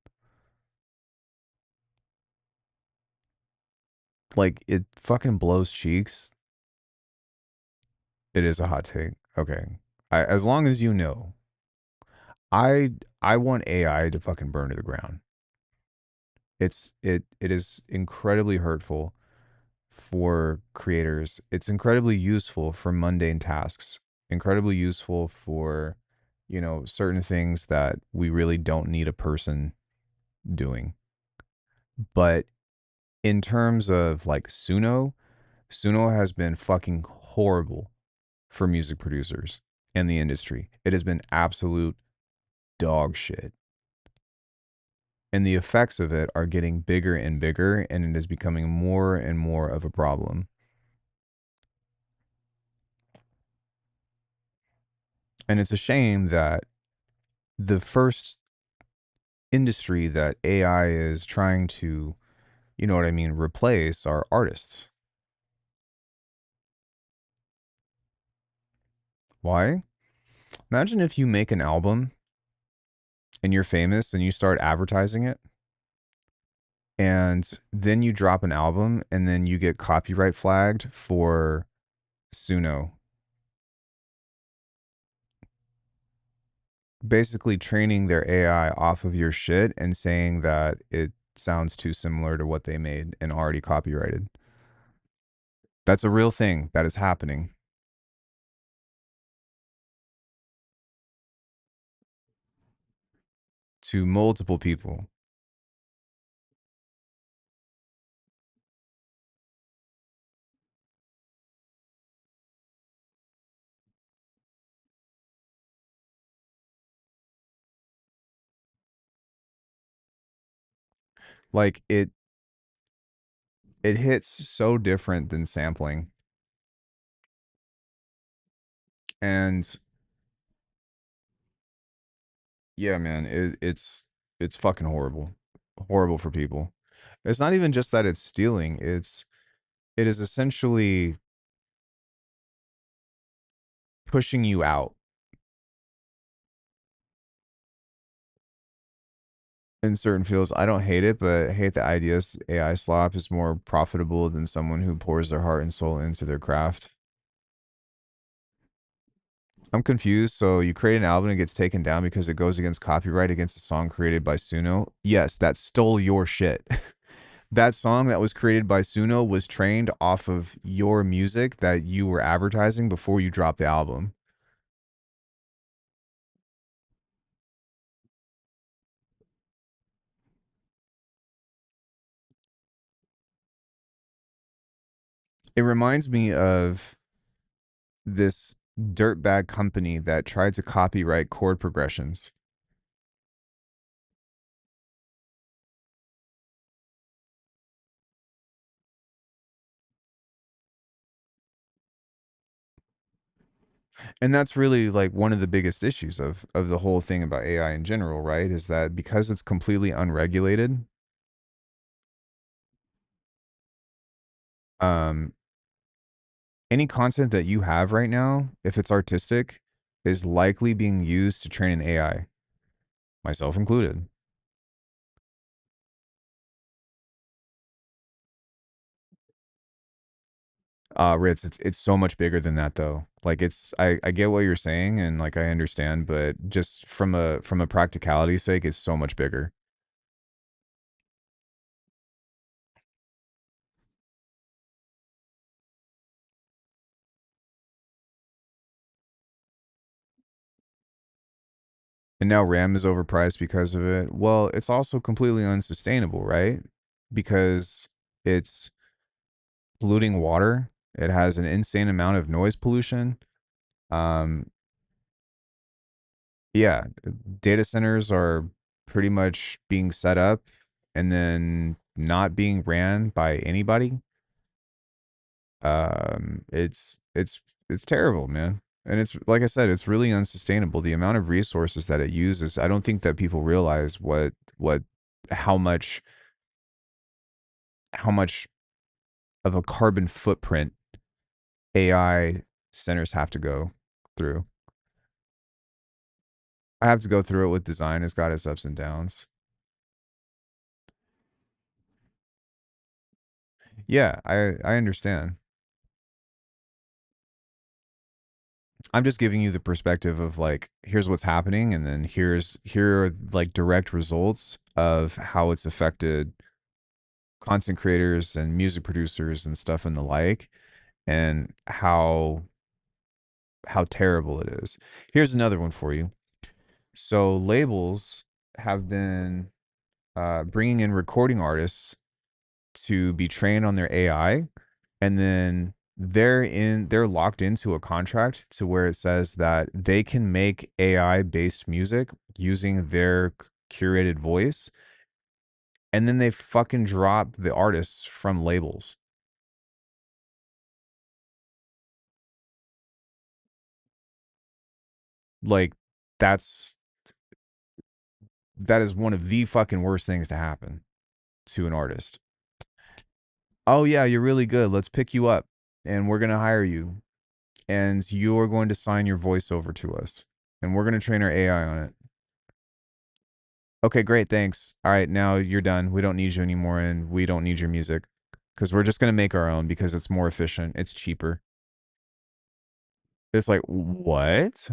Like it fucking blows cheeks. It is a hot take. Okay. As long as you know, I I want AI to fucking burn to the ground. It is incredibly hurtful for creators. It's incredibly useful for mundane tasks. Incredibly useful for, certain things that we really don't need a person doing. But in terms of like Suno has been fucking horrible for music producers and the industry. It has been absolute dog shit. And the effects of it are getting bigger and bigger, and it is becoming more and more of a problem. And it's a shame that the first industry that AI is trying to, you know what I mean, replace are artists. Why? Imagine if you make an album and you're famous and you start advertising it, and then you drop an album and then you get copyright flagged for Suno, basically training their AI off of your shit and saying that it sounds too similar to what they made and already copyrighted. That's a real thing that is happening to multiple people. Like it hits so different than sampling. And yeah, man, it's fucking horrible. Horrible for people. It's not even just that it's stealing, it is essentially pushing you out. in certain fields. I don't hate it, but I hate the idea AI slop is more profitable than someone who pours their heart and soul into their craft. I'm confused. So you create an album and it gets taken down because it goes against copyright against a song created by Suno. Yes, that stole your shit. That song that was created by Suno was trained off of your music that you were advertising before you dropped the album. It reminds me of this dirtbag company that tried to copyright chord progressions. And that's really like one of the biggest issues of the whole thing about AI in general, right? Is that because it's completely unregulated, um, any content that you have right now, if it's artistic, is likely being used to train an AI, myself included. Ritz, it's so much bigger than that though. Like I get what you're saying and like I understand, but just from a practicality sake, it's so much bigger. And now RAM is overpriced because of it. Well, it's also completely unsustainable, right? Because it's polluting water. It has an insane amount of noise pollution. Um, yeah, data centers are pretty much being set up and then not being ran by anybody. It's terrible, man. And it's like I said, it's really unsustainable. The amount of resources that it uses, I don't think that people realize what how much how much of a carbon footprint AI centers have to go through. I have to go through it with design. It's got its ups and downs. Yeah, I understand. I'm just giving you the perspective of like here's what's happening and then here are like direct results of how it's affected content creators and music producers and stuff and the like and how terrible it is. Here's another one for you. So labels have been bringing in recording artists to be trained on their AI, and then they're locked into a contract to where it says that they can make AI based music using their curated voice, and then they fucking drop the artists from labels. Like that's that is one of the fucking worst things to happen to an artist. Oh yeah, you're really good. Let's pick you up and we're going to hire you and you're going to sign your voice over to us and we're going to train our AI on it. Okay, great, thanks. All right, now you're done. We don't need you anymore and we don't need your music cuz we're just going to make our own because it's more efficient, it's cheaper. It's like, "What?"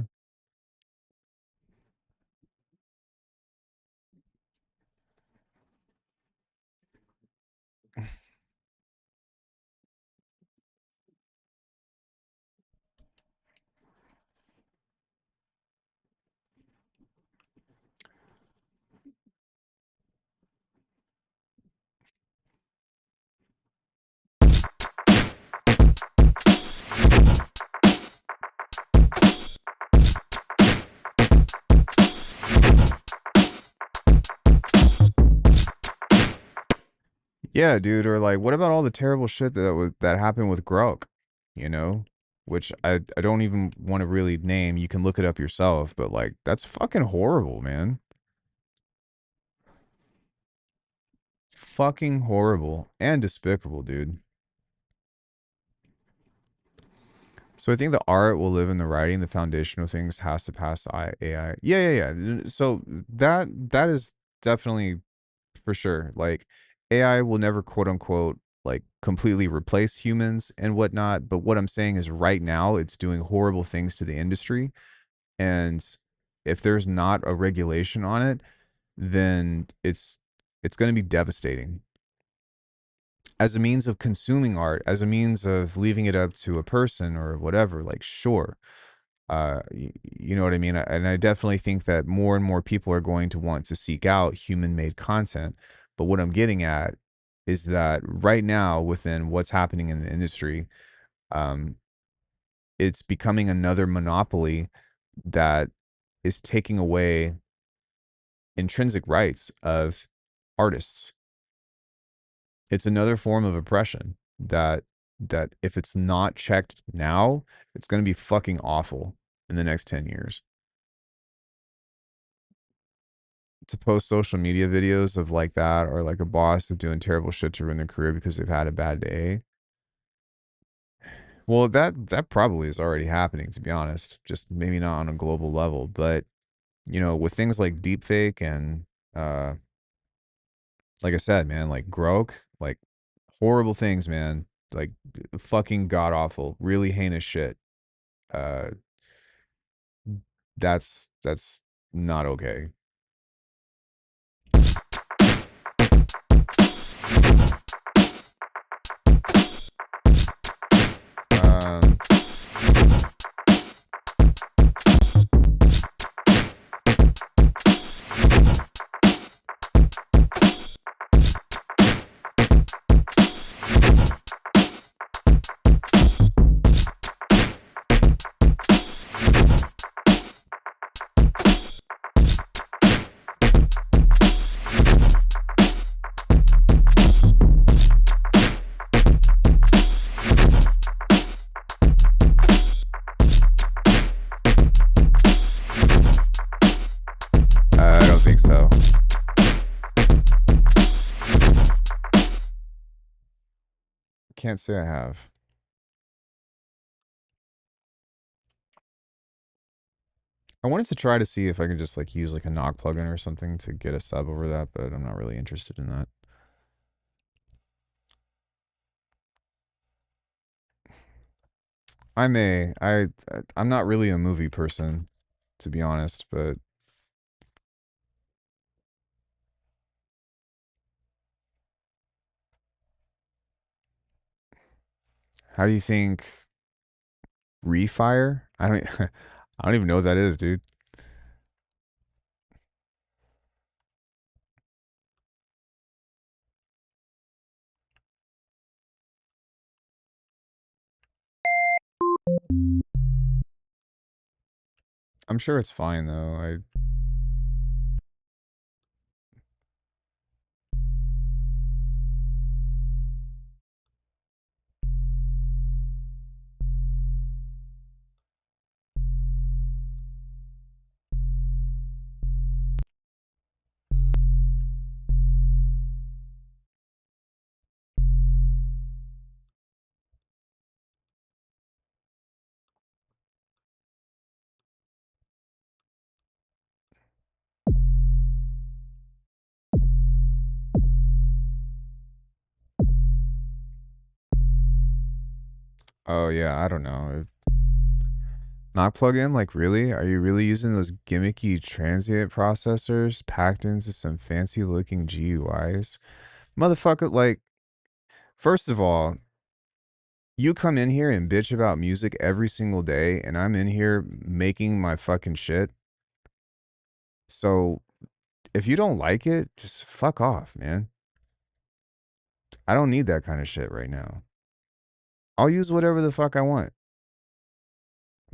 Yeah, dude, or like what about all the terrible shit that happened with Grok, you know? Which I don't even want to really name. You can look it up yourself, but like that's fucking horrible, man. Fucking horrible and despicable, dude. So I think the art will live in the writing. The foundational things has to pass AI. Yeah, yeah, yeah. So that is definitely for sure. Like AI will never quote unquote like completely replace humans and whatnot. But what I'm saying is right now it's doing horrible things to the industry. And if there's not a regulation on it, then it's going to be devastating as a means of consuming art, as a means of leaving it up to a person or whatever. Like, sure, you know what I mean? And I definitely think that more and more people are going to want to seek out human made content. But what I'm getting at is that right now, within what's happening in the industry, um, it's becoming another monopoly that is taking away intrinsic rights of artists. It's another form of oppression that if it's not checked now, it's going to be fucking awful in the next 10 years. To post social media videos of like that or like a boss of doing terrible shit to ruin their career because they've had a bad day. Well, that probably is already happening, to be honest. Just maybe not on a global level, but with things like deepfake and uh like I said, man, like Grok, like horrible things, man. Like fucking god awful, really heinous shit. Uh that's not okay. Um I don't think so. Can't say I have. I wanted to try to see if I could just like use like a knock plugin or something to get a sub over that, but I'm not really interested in that. I may. I'm not really a movie person, to be honest, but how do you think Refire? I don't I don't even know what that is, dude. I'm sure it's fine though. I Oh yeah, I don't know. Knock plugin? Like really? Are you really using those gimmicky transient processors packed into some fancy looking GUIs? Motherfucker, like first of all, you come in here and bitch about music every single day, and I'm in here making my fucking shit. So if you don't like it, just fuck off, man. I don't need that kind of shit right now. I'll use whatever the fuck I want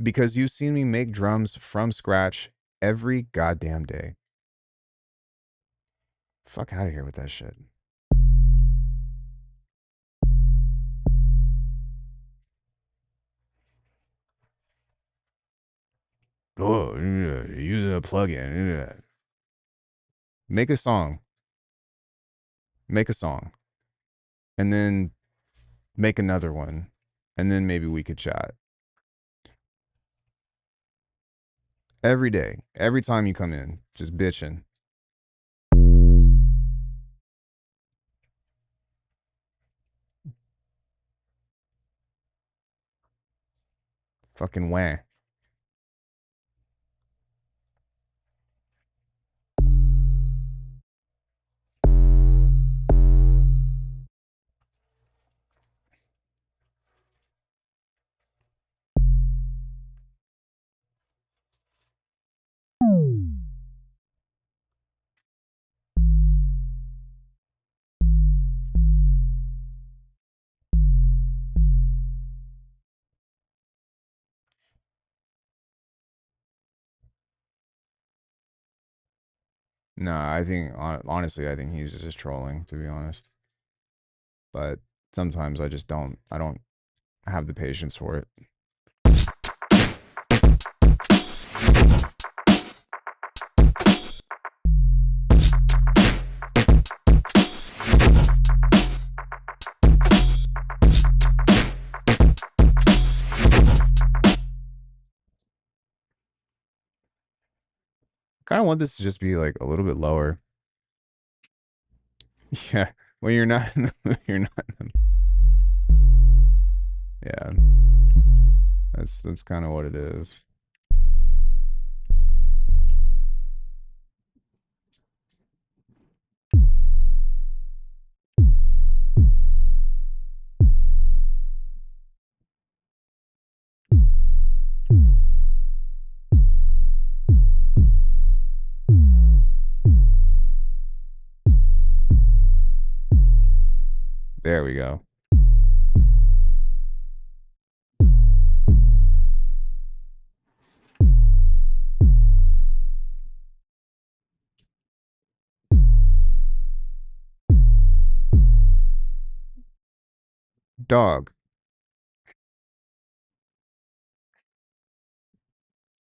because you've seen me make drums from scratch every goddamn day. Fuck out of here with that shit. Oh, yeah, using a plugin. Yeah. Make a song. Make a song. And then make another one. And then maybe we could chat. Every day. Every time you come in. Just bitching. Fucking way. No, I think honestly, I think he's just trolling, to be honest. But sometimes I don't have the patience for it. Kind of want this to just be like a little bit lower. Yeah, when you're not in the, you're not. Yeah, that's kind of what it is. There we go. Dog.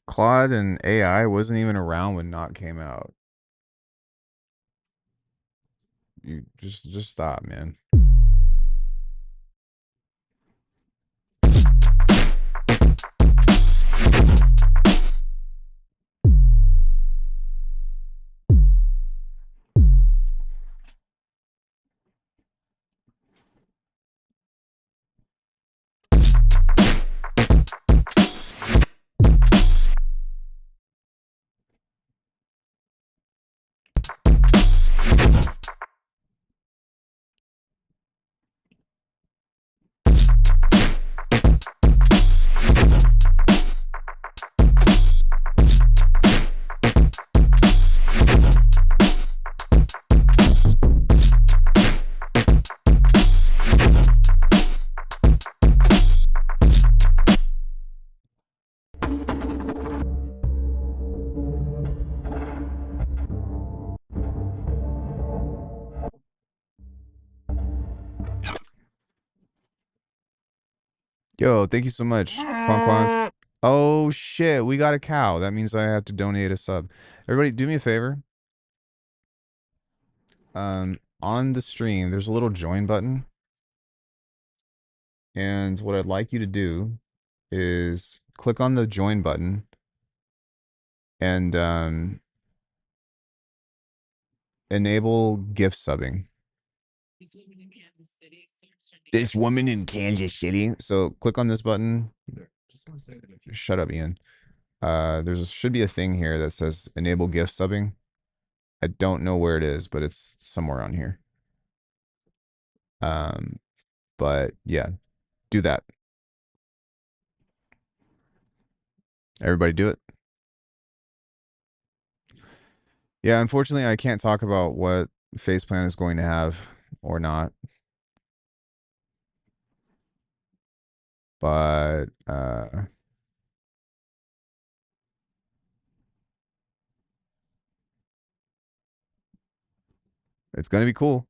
Claude and AI wasn't even around when Knock came out. You just stop, man. Yo, thank you so much, Quanquans. Oh shit, we got a cow. That means I have to donate a sub. Everybody, do me a favor. On the stream, there's a little join button, and what I'd like you to do is click on the join button and enable gift subbing. This woman in Kansas City. So click on this button. Shut up, Ian. Should be a thing here that says enable gift subbing. I don't know where it is, but it's somewhere on here. But yeah, do that. Everybody do it. Yeah, unfortunately, I can't talk about what Faceplant is going to have or not. But it's going to be cool.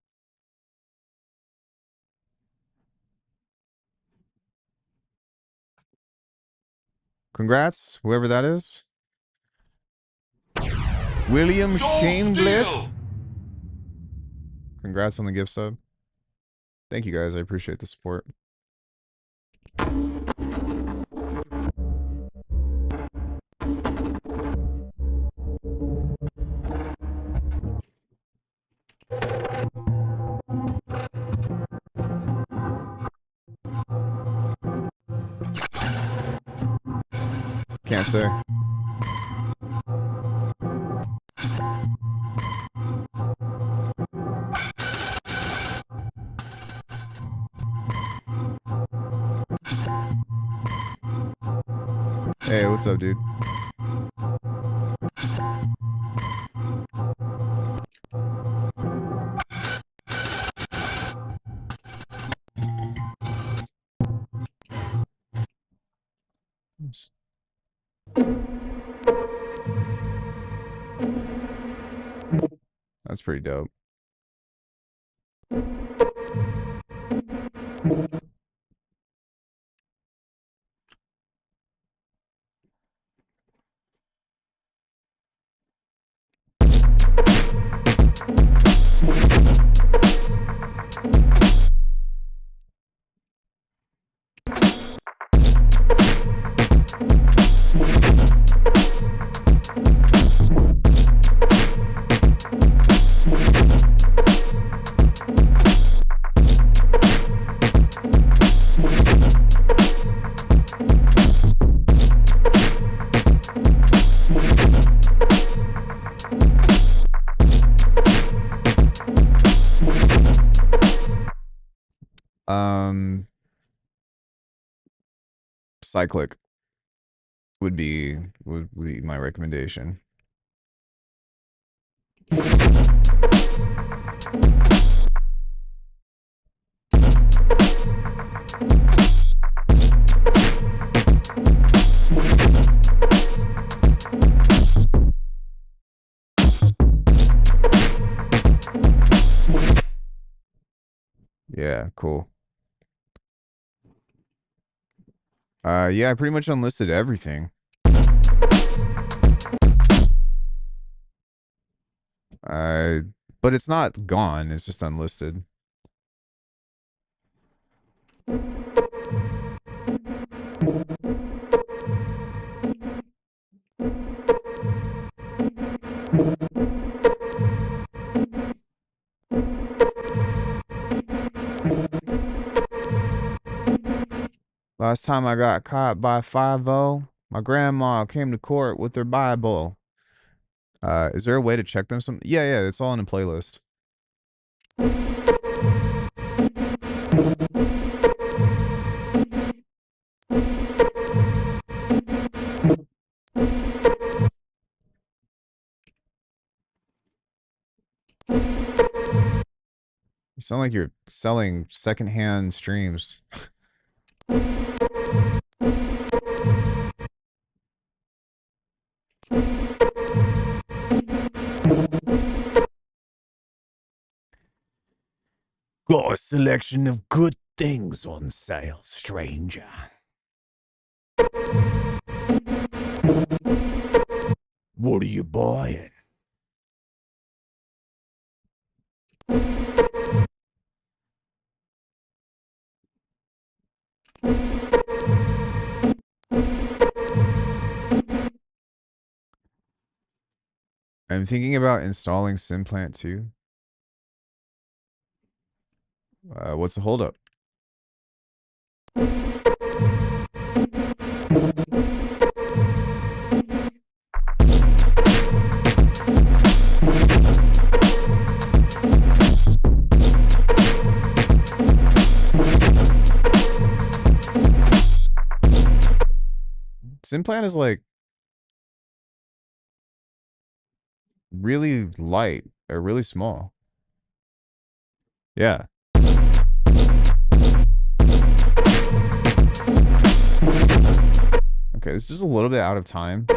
Congrats, whoever that is. William Shameless. Congrats on the gift sub. Thank you guys. I appreciate the support. Can't say. Hey, what's up, dude? Oops. That's pretty dope. Cyclic would be my recommendation. Yeah, cool. Yeah, I pretty much unlisted everything. Uh, but it's not gone. It's just unlisted. Last time I got caught by 5-0, my grandma came to court with her Bible. Is there a way to check them? Yeah, it's all in a playlist. You sound like you're selling secondhand streams. Got a selection of good things on sale, stranger. What are you buying? I'm thinking about installing SimPlant too. What's the holdup? SimPlant is like really light or really small. Yeah. Okay, it's just a little bit out of time.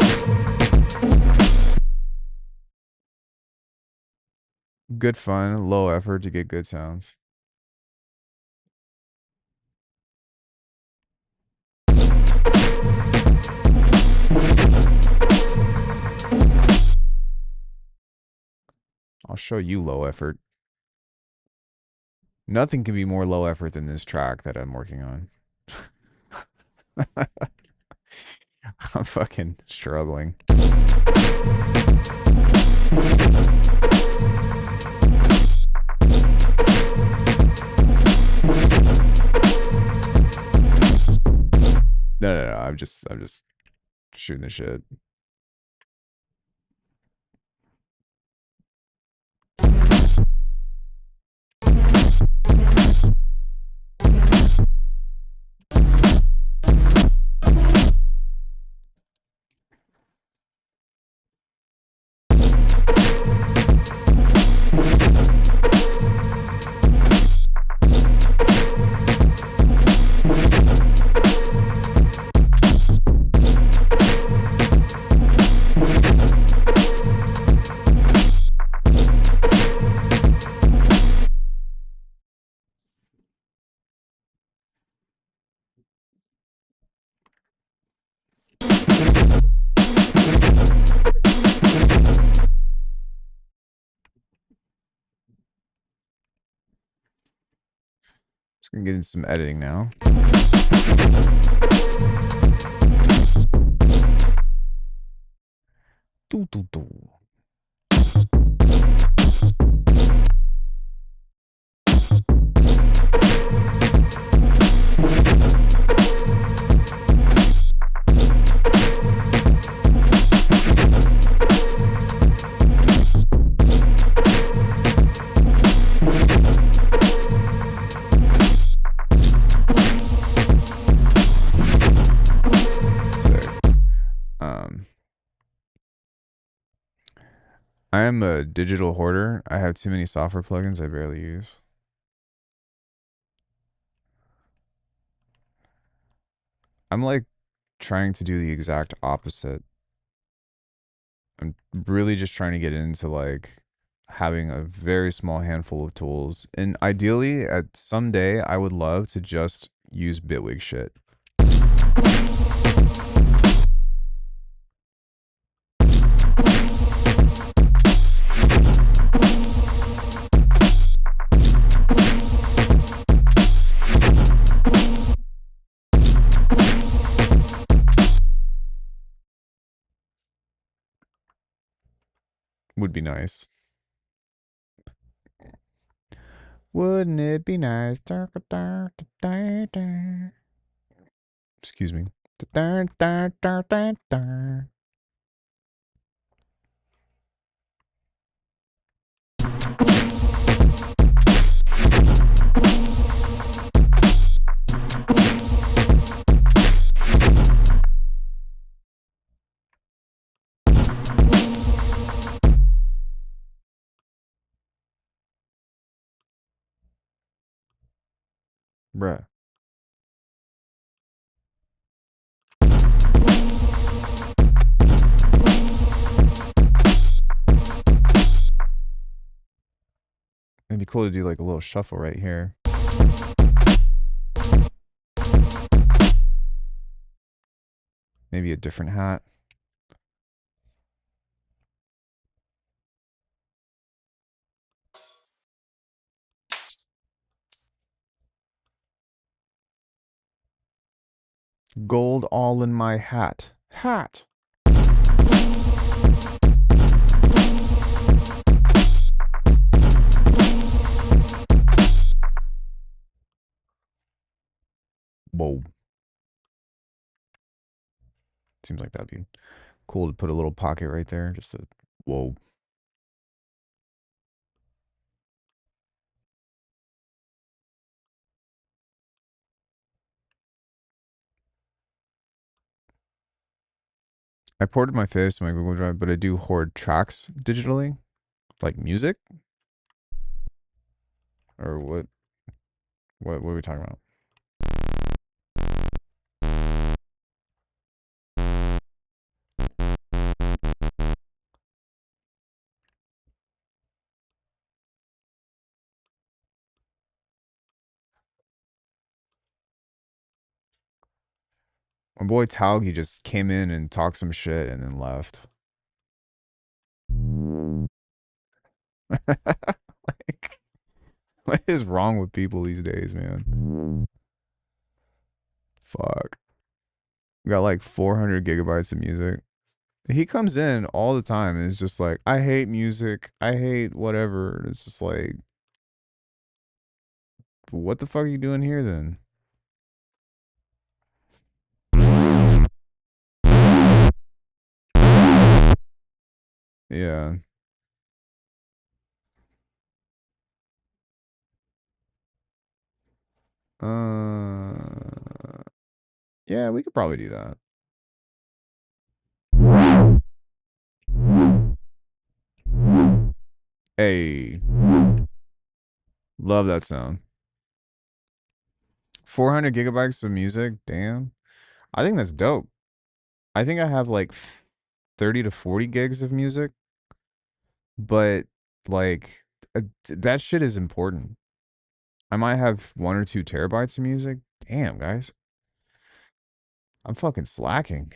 Good fun, low effort to get good sounds. I'll show you low effort. Nothing can be more low effort than this track that I'm working on. I'm fucking struggling. No. I'm just shooting the shit. Just gonna get into some editing now. Doo, doo, doo. Sick. Um, I am a digital hoarder. I have too many software plugins I barely use. I'm like trying to do the exact opposite. I'm really just trying to get into like having a very small handful of tools. And ideally, at someday, I would love to just use Bitwig shit. Would be nice. Wouldn't it be nice? Excuse me. Bruh. It'd be cool to do like a little shuffle right here. Maybe a different hat. Gold all in my hat. Hat. Whoa. Seems like that'd be cool to put a little pocket right there. Just to, whoa. I ported my faves to my Google Drive, but I do hoard tracks digitally, like music. Or what? What are we talking about? My boy Taugi just came in and talked some shit and then left. Like, what is wrong with people these days, man? Fuck. We got like 400 gigabytes of music. He comes in all the time and is just like, I hate music. I hate whatever. It's just like, what the fuck are you doing here then? Yeah. Uh, yeah, we could probably do that. Hey, love that sound. 400 gigabytes of music. Damn. I think that's dope. I think I have like 30 to 40 gigs of music, but like that shit is important. I might have 1 or 2 terabytes of music. Damn, guys. I'm fucking slacking.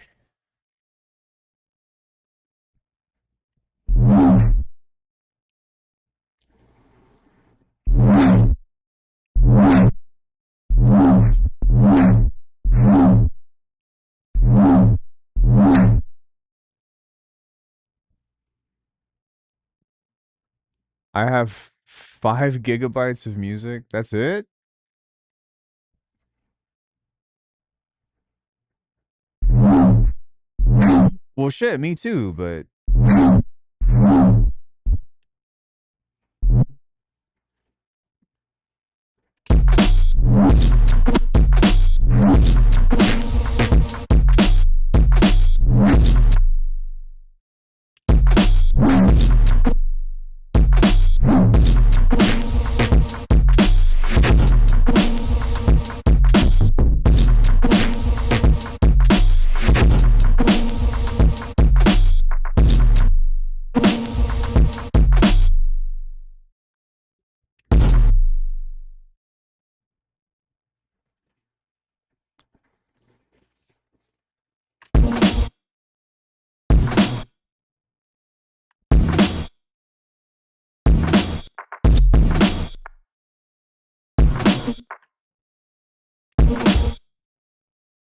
I have 5 gigabytes of music. That's it? Well, shit, me too, but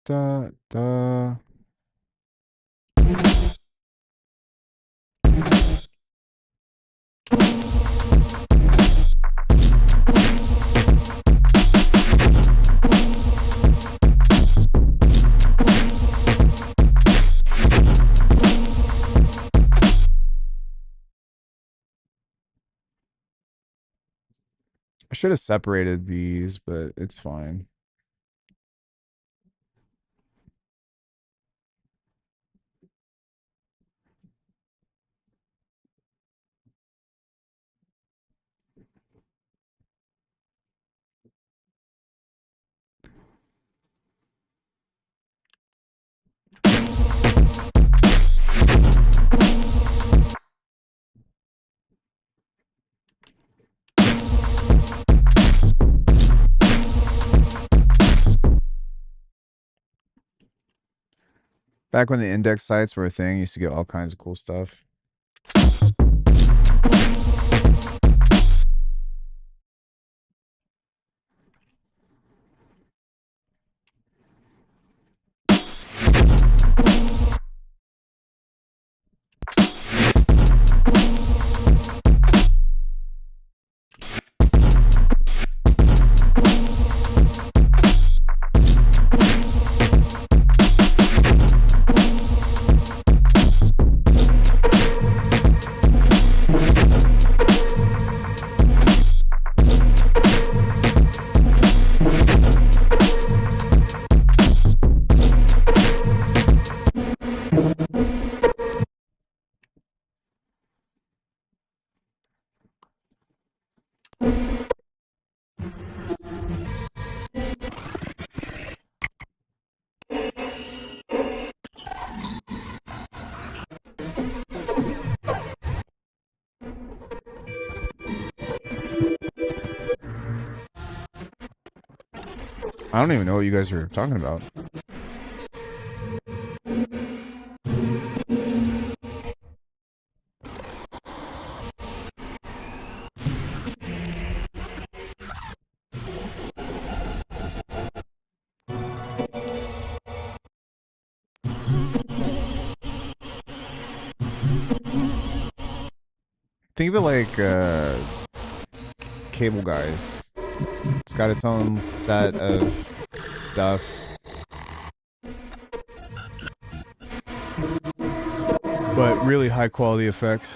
da da. I should have separated these, but it's fine. Back when the index sites were a thing, you used to get all kinds of cool stuff. I don't even know what you guys are talking about. Think of it like Cable Guys. It's got its own set of stuff. but really high quality effects.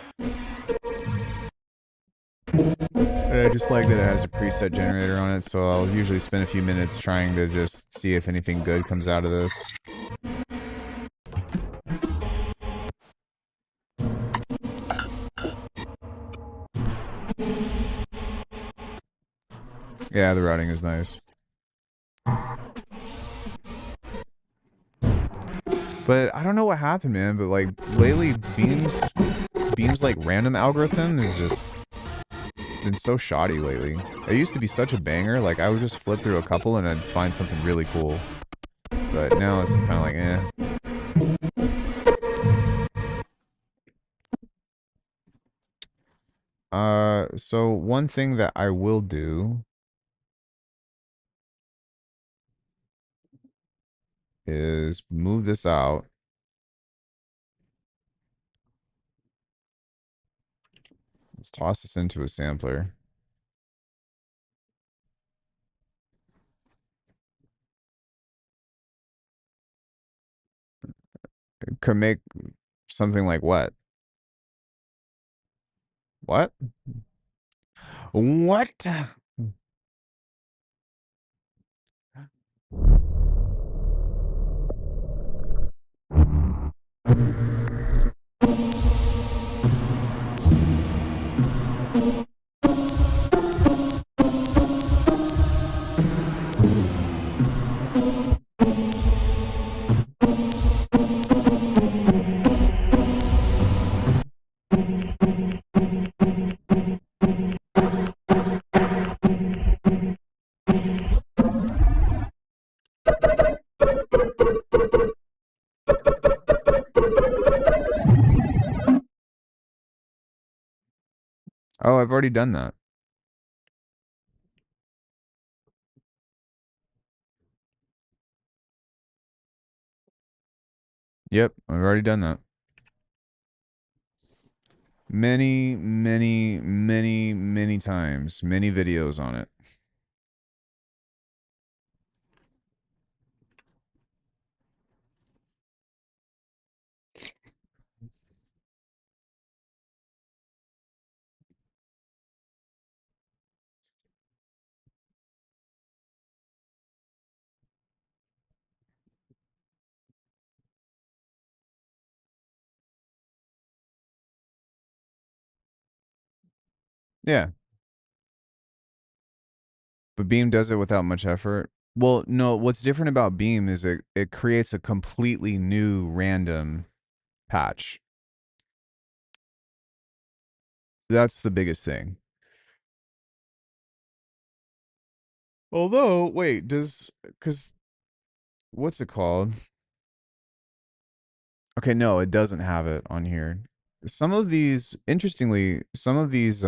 And I just like that it has a preset generator on it, so I'll usually spend a few minutes trying to just see if anything good comes out of this. Yeah, the routing is nice. But I don't know what happened, man, but like lately Beam's like random algorithm is just been so shoddy lately. It used to be such a banger, like I would just flip through a couple and I'd find something really cool. But now it's just kind of like, so one thing that I will do is move this out. Let's toss this into a sampler. Could make something like what? What? What? Oh, I've already done that. Yep, I've already done that. Many, many, many, many times. Many videos on it. Yeah, but Beam does it without much effort. Well, no, what's different about Beam is it creates a completely new random patch. That's the biggest thing. Although, wait, cuz what's it called? Okay, no, it doesn't have it on here. Some of these, interestingly, some of these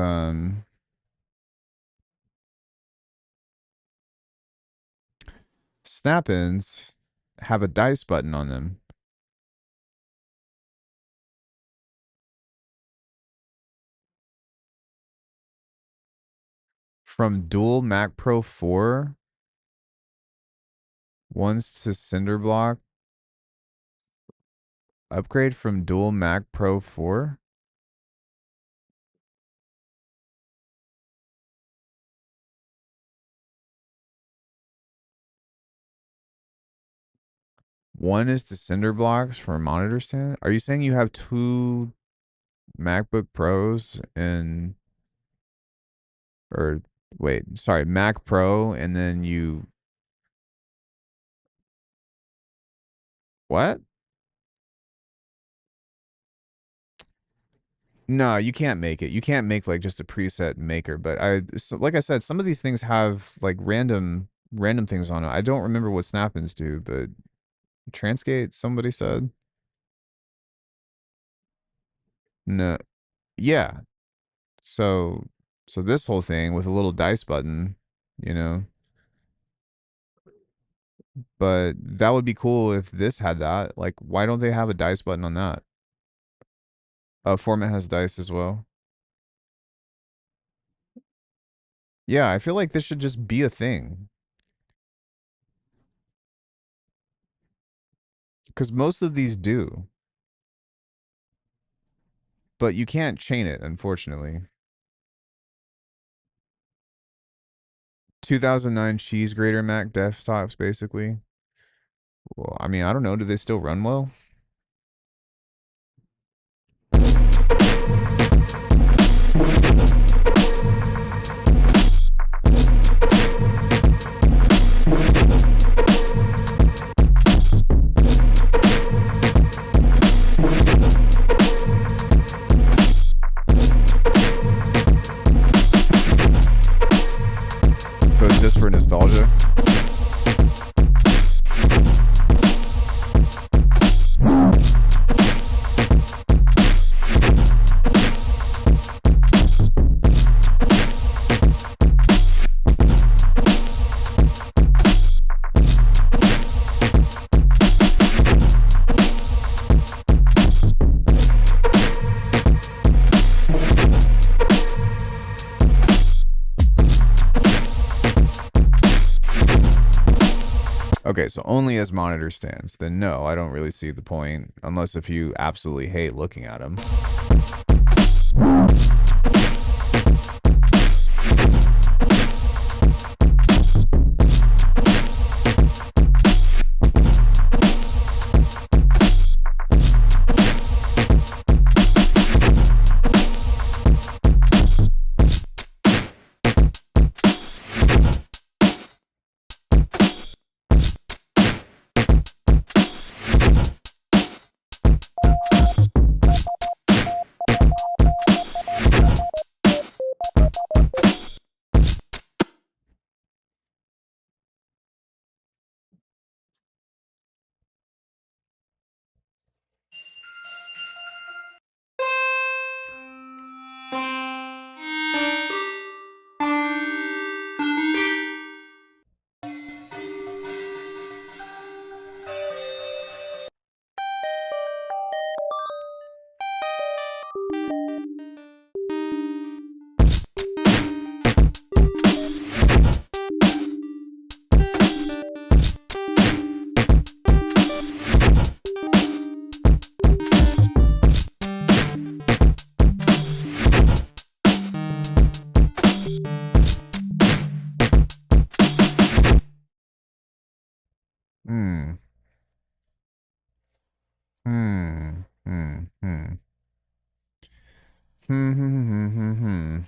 snap-ins have a dice button on them. From dual Mac Pro 4 ones to Cinderblock. Upgrade from dual Mac Pro 4? One is to cinder blocks for a monitor stand. Are you saying you have two MacBook Pros and or wait, sorry, Mac Pro and then you what? No, you can't make it. You can't make like just a preset maker, but like I said, some of these things have like random things on it. I don't remember what snap-ins do, but Transgate somebody said. No. Yeah. So so this whole thing with a little dice button, you know, but that would be cool if this had that. Like, why don't they have a dice button on that? Format has dice as well. Yeah, I feel like this should just be a thing because most of these do. but you can't chain it, unfortunately. 2009 cheese grater Mac desktops, basically. Well, I mean, I don't know. Do they still run well? So it's just for nostalgia? Okay, so only as monitor stands. Then no, I don't really see the point, unless if you absolutely hate looking at them. Hmm. Hmm. Hmm. Hmm. Hmm. Hmm. Hmm. Hmm. Hmm.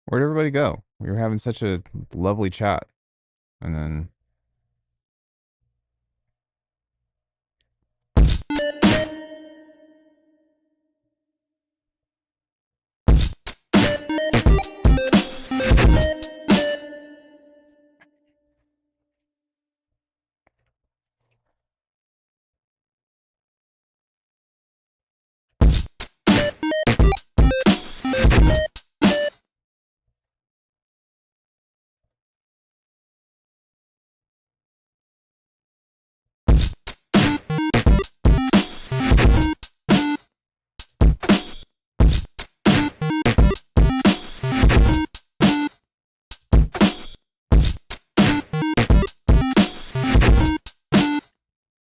Where'd everybody go? We were having such a lovely chat, and then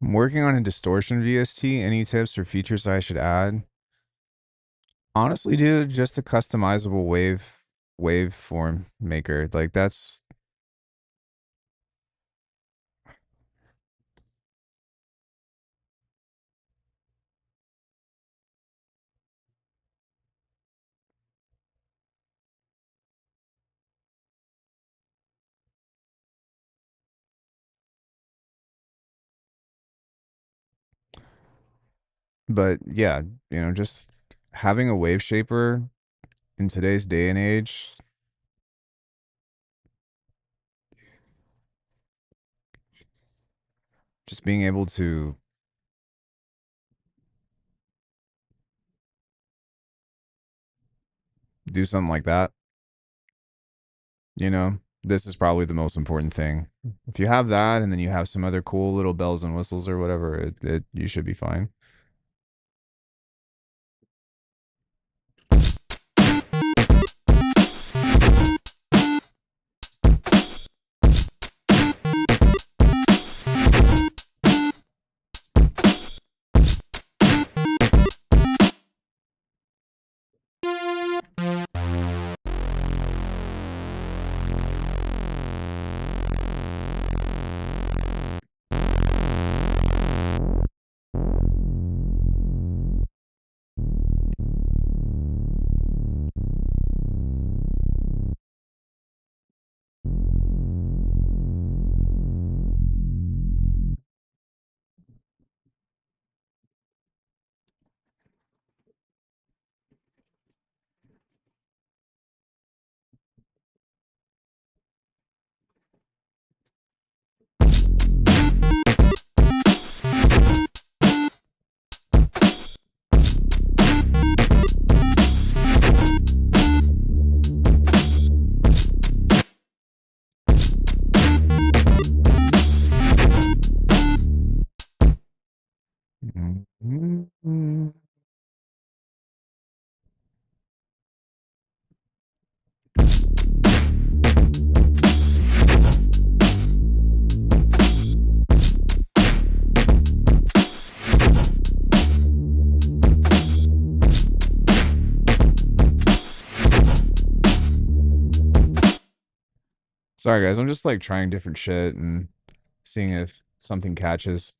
I'm working on a distortion VST. Any tips or features I should add? Honestly, dude, just a customizable waveform maker. Like that's but yeah, just having a wave shaper in today's day and age, just being able to do something like that, this is probably the most important thing. If you have that and then you have some other cool little bells and whistles or whatever, you should be fine. Mhm. Sorry guys, I'm just like trying different shit and seeing if something catches.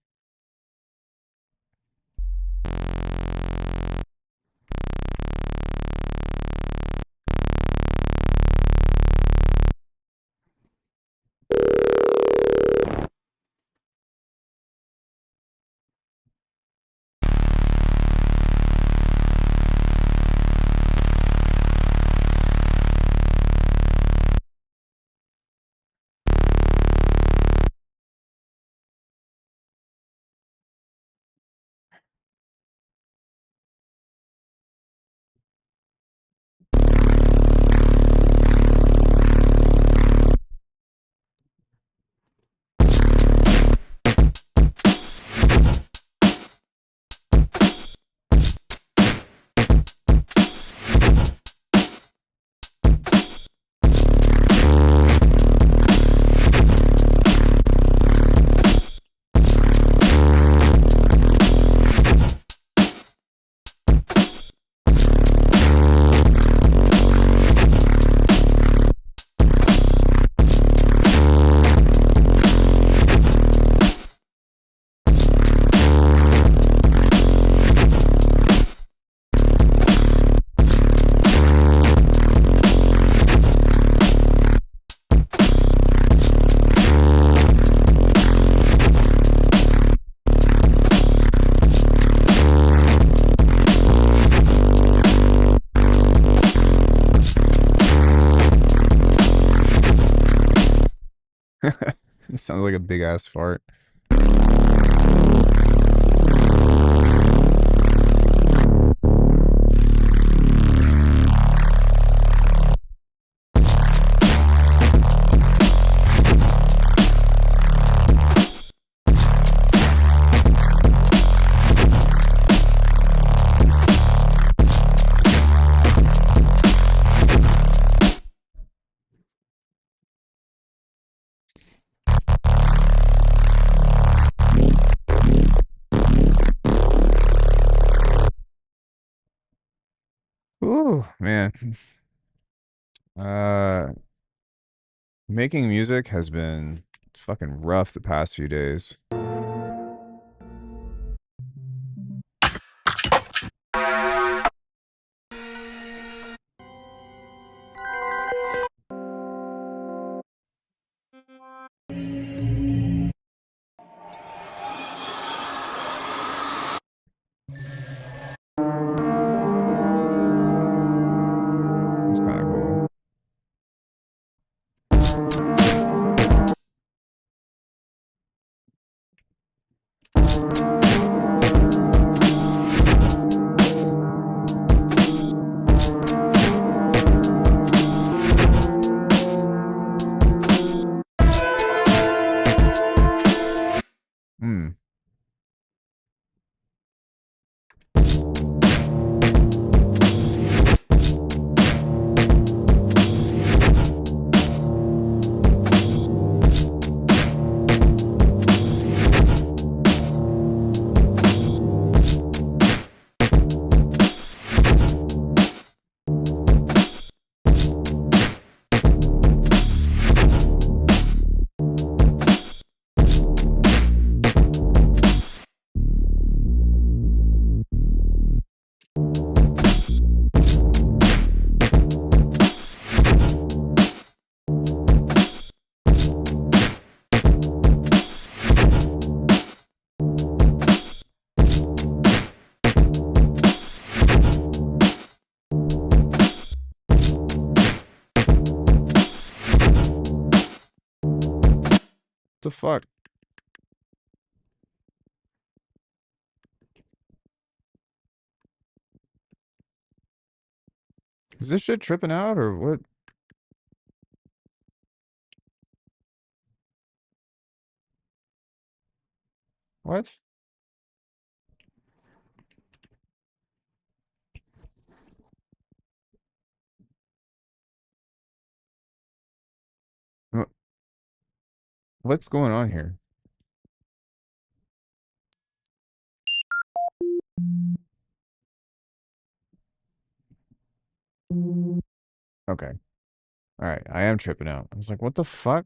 It sounds like a big ass fart. Oh man. Uh, Making music has been fucking rough the past few days. It's kind of cool. Hmm. The fuck? Is this shit tripping out or what? What? Wha- What's going on here? Okay. All right. I am tripping out. I was like, what the fuck?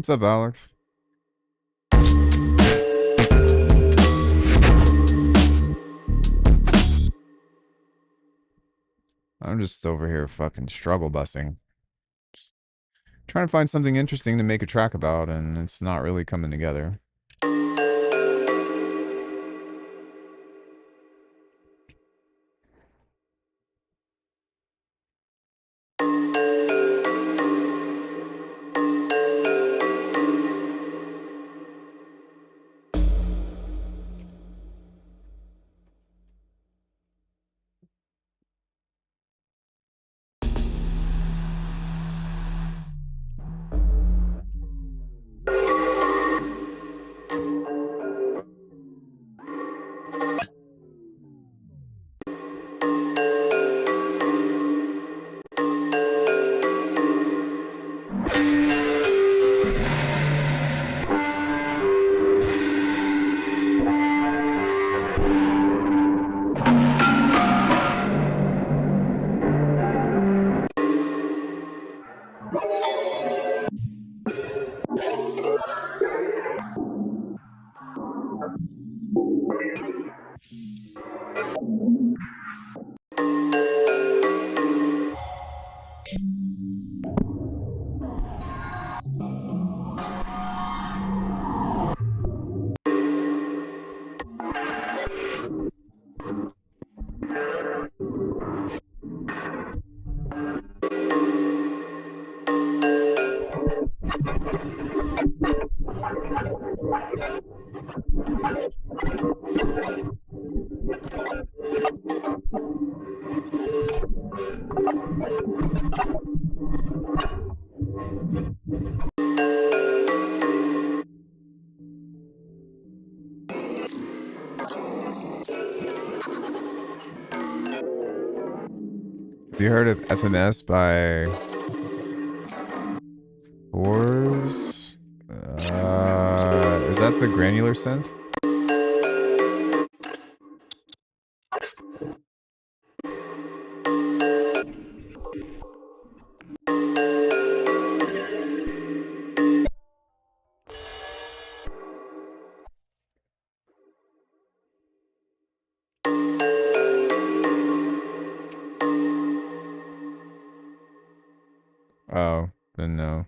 What's up, Alex? I'm just over here fucking struggle busing. Just trying to find something interesting to make a track about, and it's not really coming together. Have you heard of FMS by Fours? Is that the granular synth? Oh, then no.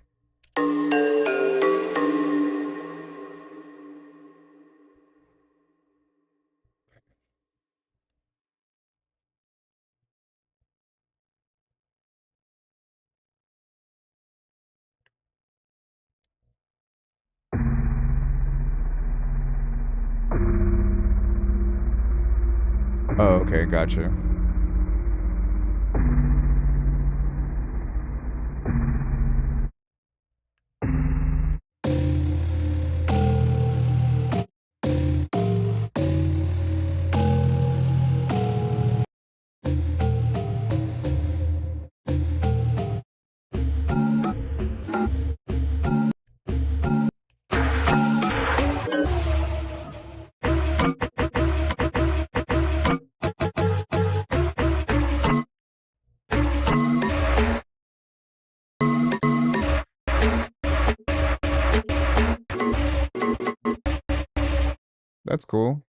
Oh, okay, gotcha. That's cool.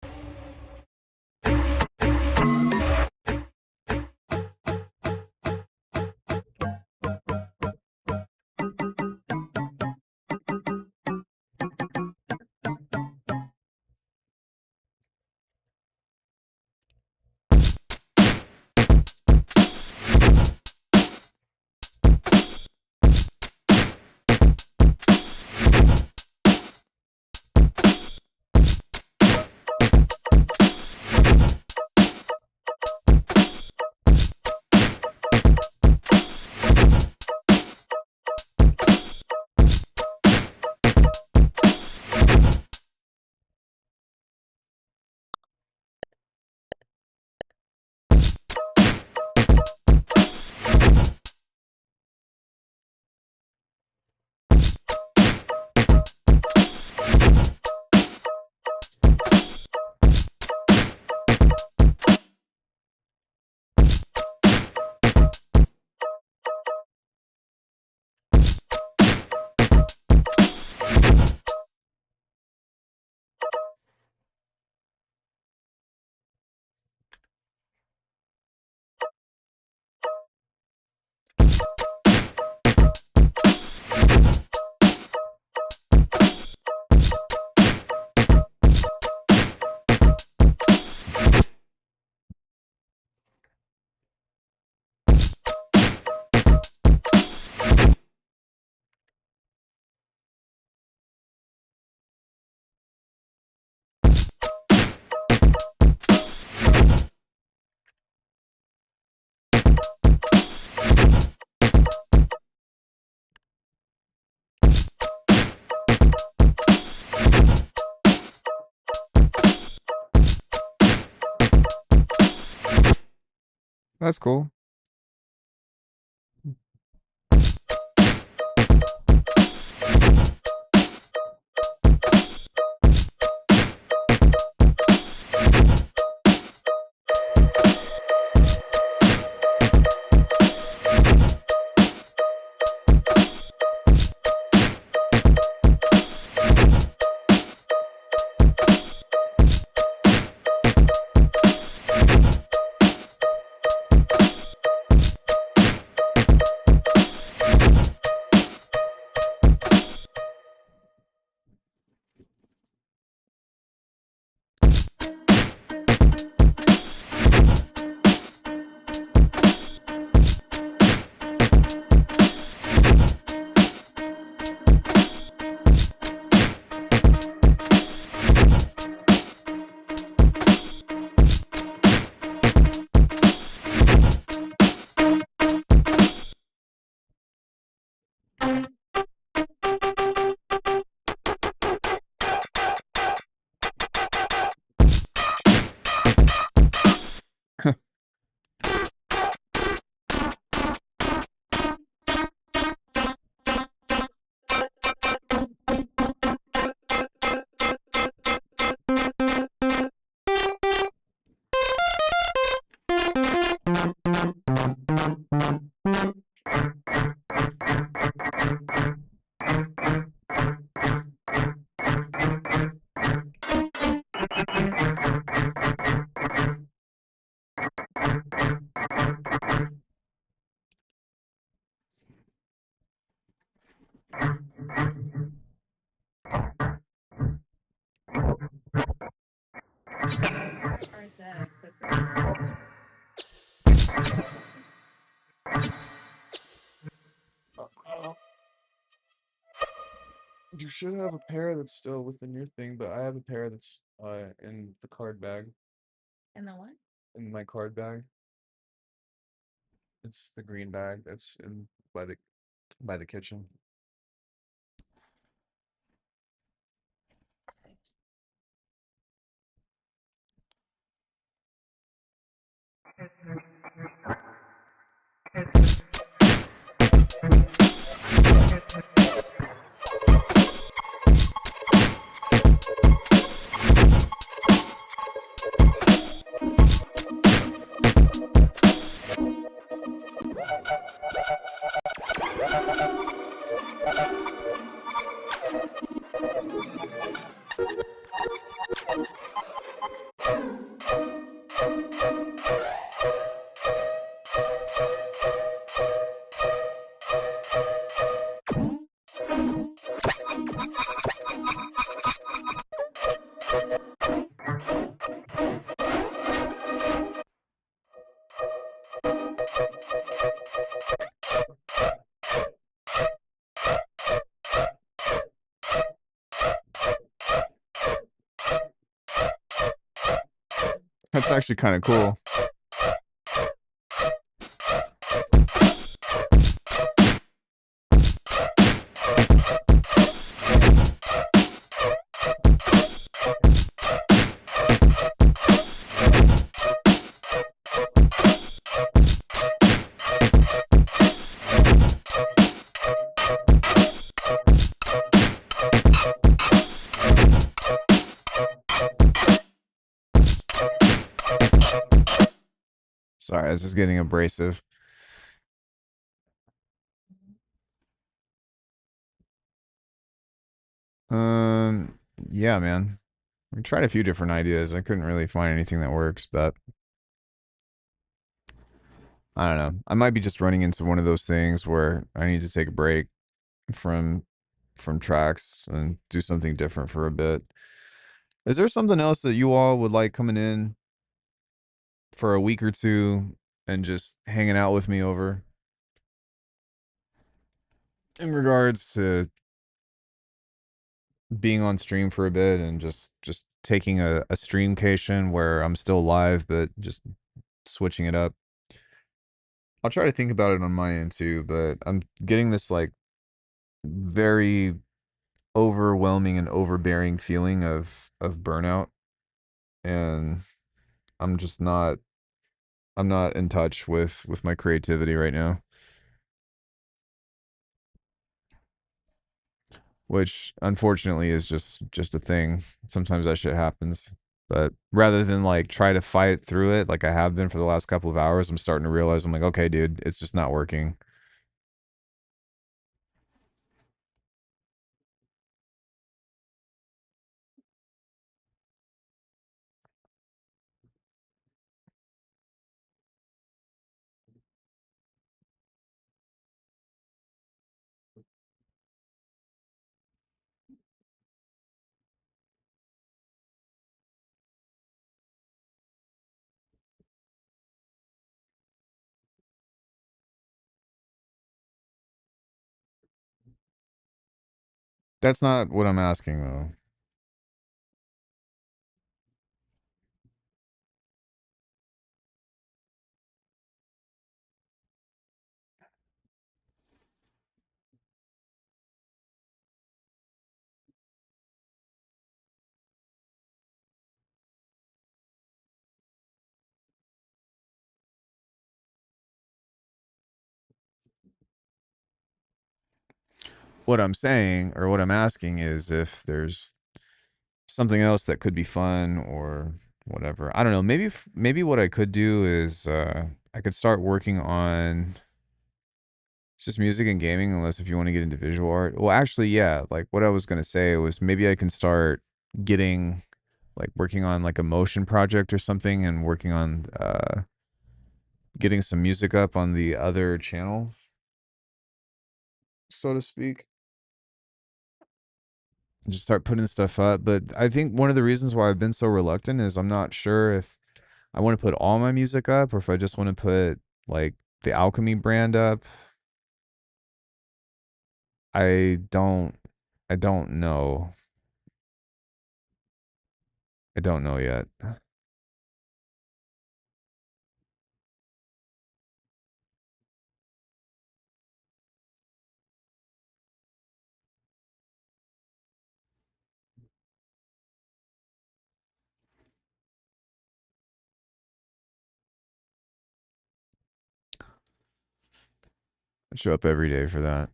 That's cool. You should have a pair that's still within your thing, but I have a pair that's in the card bag. In the what? In my card bag. It's the green bag that's in by the kitchen. That's actually kind of cool. Sorry, this is getting abrasive. Yeah, man. I tried a few different ideas. I couldn't really find anything that works, but I don't know. I might be just running into one of those things where I need to take a break from tracks and do something different for a bit. Is there something else that you all would like coming in for a week or two and just hanging out with me over in regards to being on stream for a bit and just taking a streamcation where I'm still live but just switching it up? I'll try to think about it on my end too, but I'm getting this like very overwhelming and overbearing feeling of burnout, and I'm just not I'm not in touch with my creativity right now, which unfortunately is just a thing. Sometimes that shit happens. But rather than like try to fight through it like I have been for the last couple of hours, I'm starting to realize I'm like, okay, dude, it's just not working. That's not what I'm asking though. What I'm saying or what I'm asking is if there's something else that could be fun or whatever. I don't know. Maybe what I could do is I could start working on it's just music and gaming, unless if you want to get into visual art. Well, actually, yeah. Like what I was gonna say was maybe I can start getting like working on like a motion project or something, and working on getting some music up on the other channel, so to speak. Just start putting stuff up. But I think one of the reasons why I've been so reluctant is I'm not sure if I want to put all my music up or if I just want to put like the Alchemy brand up. I don't I don't know. I don't know yet. I show up every day for that.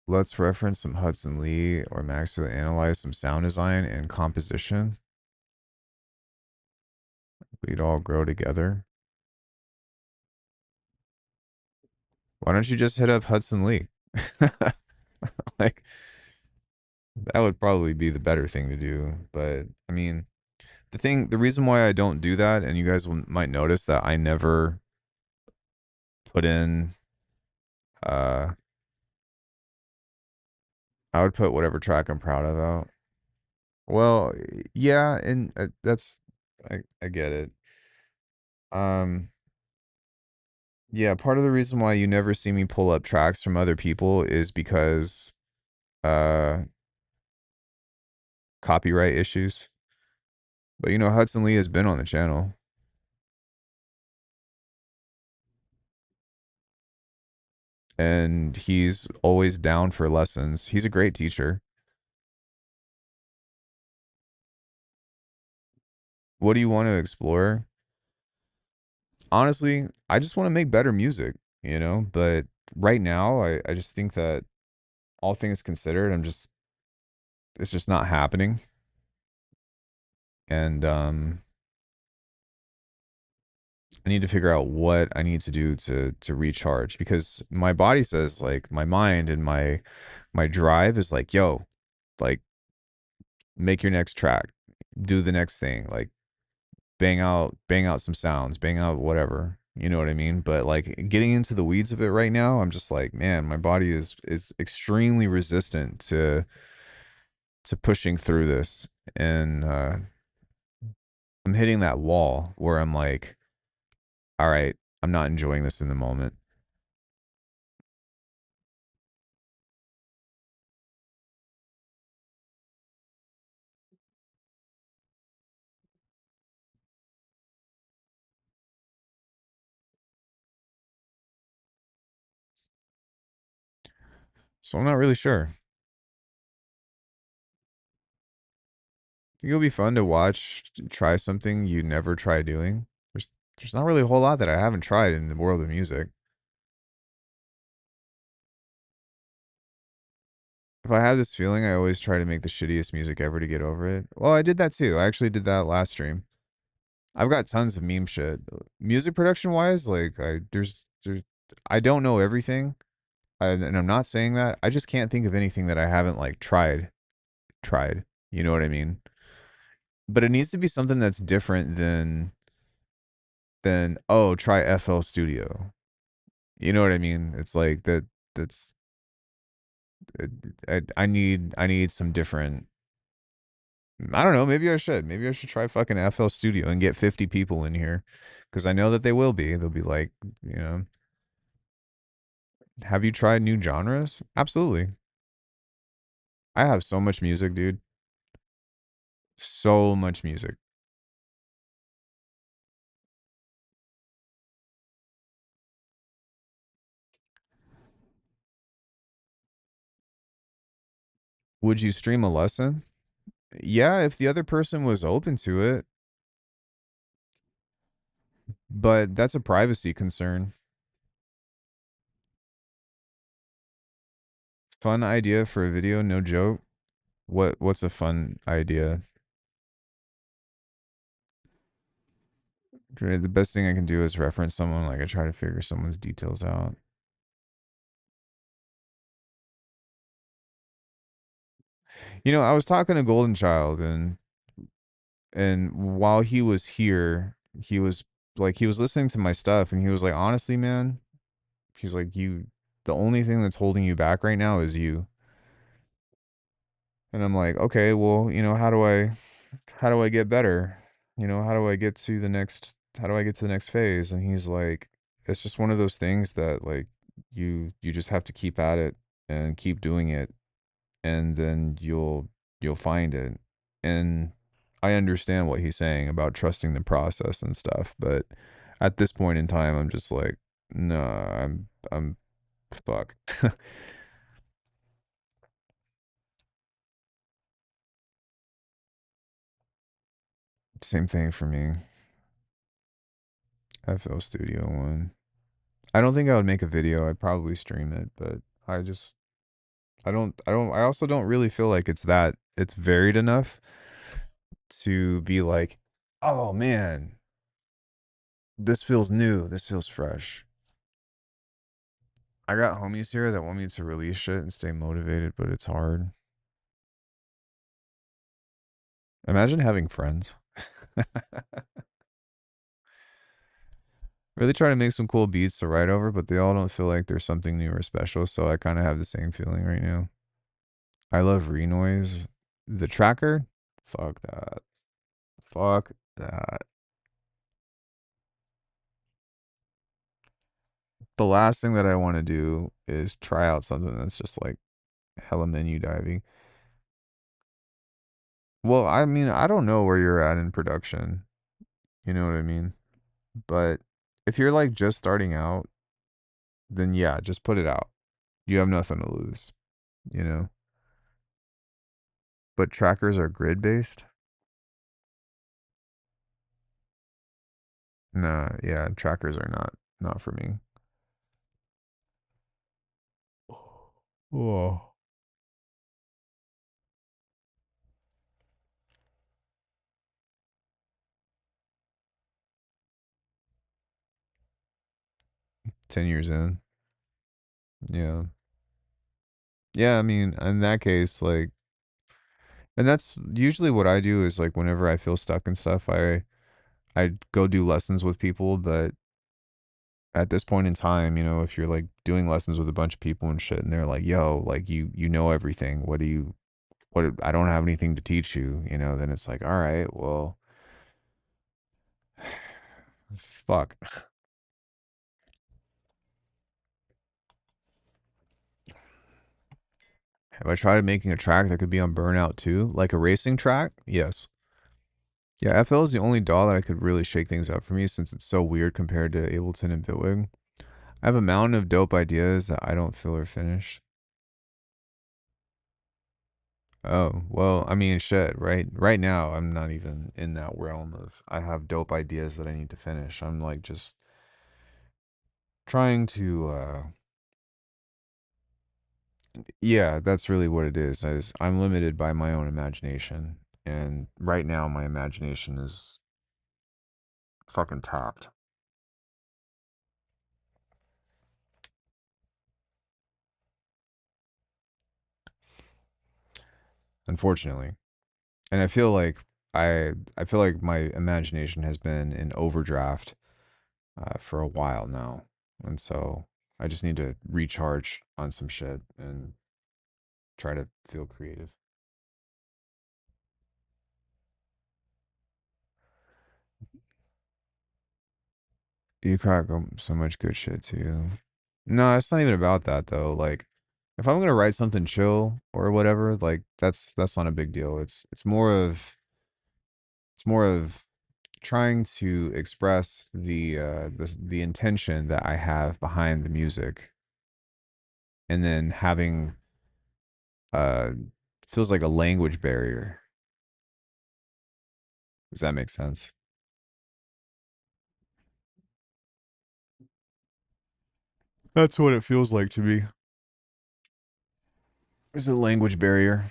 Let's reference some Hudson Lee or Max to analyze some sound design and composition. We'd all grow together. Why don't you just hit up Hudson Lee? Like that would probably be the better thing to do. But I mean, the reason why I don't do that, and you guys might notice that I never put in, uh, I would put whatever track I'm proud of out. Well, yeah, and that's, I get it. Um, yeah, part of the reason why you never see me pull up tracks from other people is because, uh, copyright issues. But you know, Hudson Lee has been on the channel, and he's always down for lessons. He's a great teacher. What do you want to explore? Honestly, I just want to make better music, you know? But right now, I just think that all things considered, it's just not happening. And I need to figure out what I need to do to recharge, because my body says, like, my mind and my drive is like, yo, like, make your next track, do the next thing, like bang out some sounds, bang out whatever. You know what I mean? But like getting into the weeds of it right now, I'm just like, man, my body is extremely resistant to pushing through this. And I'm hitting that wall where I'm like, all right, I'm not enjoying this in the moment. So I'm not really sure. think it'll be fun to watch, try something you never try doing. There's not really a whole lot that I haven't tried in the world of music. If I have this feeling, I always try to make the shittiest music ever to get over it. Well, I did that too. I actually did that last stream. I've got tons of meme shit. Music production wise, like there's I don't know everything. And I'm not saying that. I just can't think of anything that I haven't like tried. You know what I mean? But it needs to be something that's different than oh, try FL Studio. You know what I mean? It's like that's I need some different. I don't know. Maybe I should. Maybe I should try fucking FL Studio and get 50 people in here, because I know that they will be. They'll be like, you know, have you tried new genres? Absolutely. I have so much music, dude. So much music. Would you stream a lesson? Yeah, if the other person was open to it, but that's a privacy concern. Fun idea for a video, no joke. What's a fun idea? The best thing I can do is reference someone, like I try to figure someone's details out. You know, I was talking to Golden Child, and while he was here, he was he was listening to my stuff, and he was like, "Honestly, man," he's like, "You the only thing that's holding you back right now is you." And I'm like, "Okay, well, you know, how do I get better? You know, how do I get to the next phase?" And he's like, "It's just one of those things that like you just have to keep at it and keep doing it, and then you'll find it." And I understand what he's saying about trusting the process and stuff, but at this point in time, I'm just like, no, I'm fuck. Same thing for me. FL Studio One. I don't think I would make a video. I'd probably stream it, but I just I also don't really feel like it's varied enough to be like, oh man, this feels new. This feels fresh. I got homies here that want me to release shit and stay motivated, but it's hard. Imagine having friends. Really try to make some cool beats to write over, but they all don't feel like there's something new or special. So I kind of have the same feeling right now. I love Renoise. The tracker? Fuck that. Fuck that. The last thing that I want to do is try out something that's just like hella menu diving. Well, I mean, I don't know where you're at in production. You know what I mean? But if you're like just starting out, then yeah, just put it out. You have nothing to lose, you know? But trackers are grid based. Nah, yeah, trackers are not for me. Oh, 10 years in. Yeah. Yeah, I mean, in that case, like, and that's usually what I do is like whenever I feel stuck and stuff, I go do lessons with people, but at this point in time, you know, if you're like doing lessons with a bunch of people and shit and they're like, "Yo, like you know everything. What I don't have anything to teach you," you know, then it's like, "All right, well, fuck." Have I tried making a track that could be on Burnout too? Like a racing track? Yes. Yeah, FL is the only DAW that I could really shake things up for me since it's so weird compared to Ableton and Bitwig. I have a mountain of dope ideas that I don't feel are finished. Oh, well, I mean, shit, right now, I'm not even in that realm of I have dope ideas that I need to finish. I'm like just trying to yeah, that's really what it is. I'm limited by my own imagination. And right now my imagination is fucking tapped, unfortunately. And I feel like my imagination has been in overdraft for a while now. And so I just need to recharge on some shit and try to feel creative. You crack so much good shit too. No, it's not even about that though. Like, if I'm gonna write something chill or whatever, like that's not a big deal. It's more of trying to express the intention that I have behind the music, and then having uh feels like a language barrier. Does that make sense? That's what it feels like to me. It's a language barrier.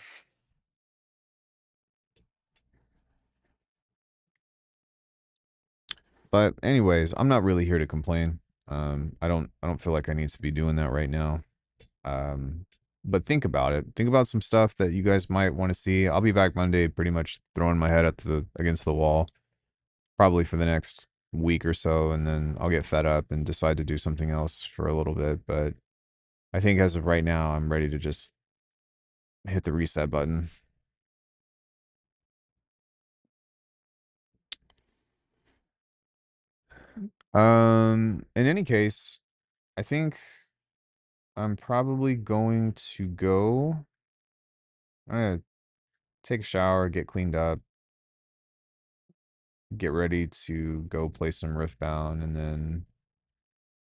But anyways, I'm not really here to complain. I don't feel like I need to be doing that right now. Um, but think about it. Think about some stuff that you guys might want to see. I'll be back Monday, pretty much throwing my head at the against the wall, probably for the next week or so, and then I'll get fed up and decide to do something else for a little bit. But I think as of right now, I'm ready to just hit the reset button. In any case, I think I'm probably going to go. I'm gonna take a shower, get cleaned up, get ready to go play some Riftbound, and then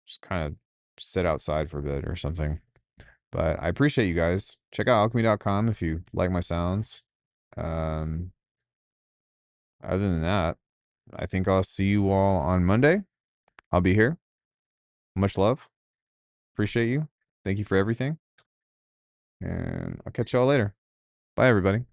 just kind of sit outside for a bit or something. But I appreciate you guys. Check out alchemy.com if you like my sounds. Um, Other than that, I think I'll see you all on Monday. I'll be here. Much love. Appreciate you. Thank you for everything. And I'll catch y'all later. Bye, everybody.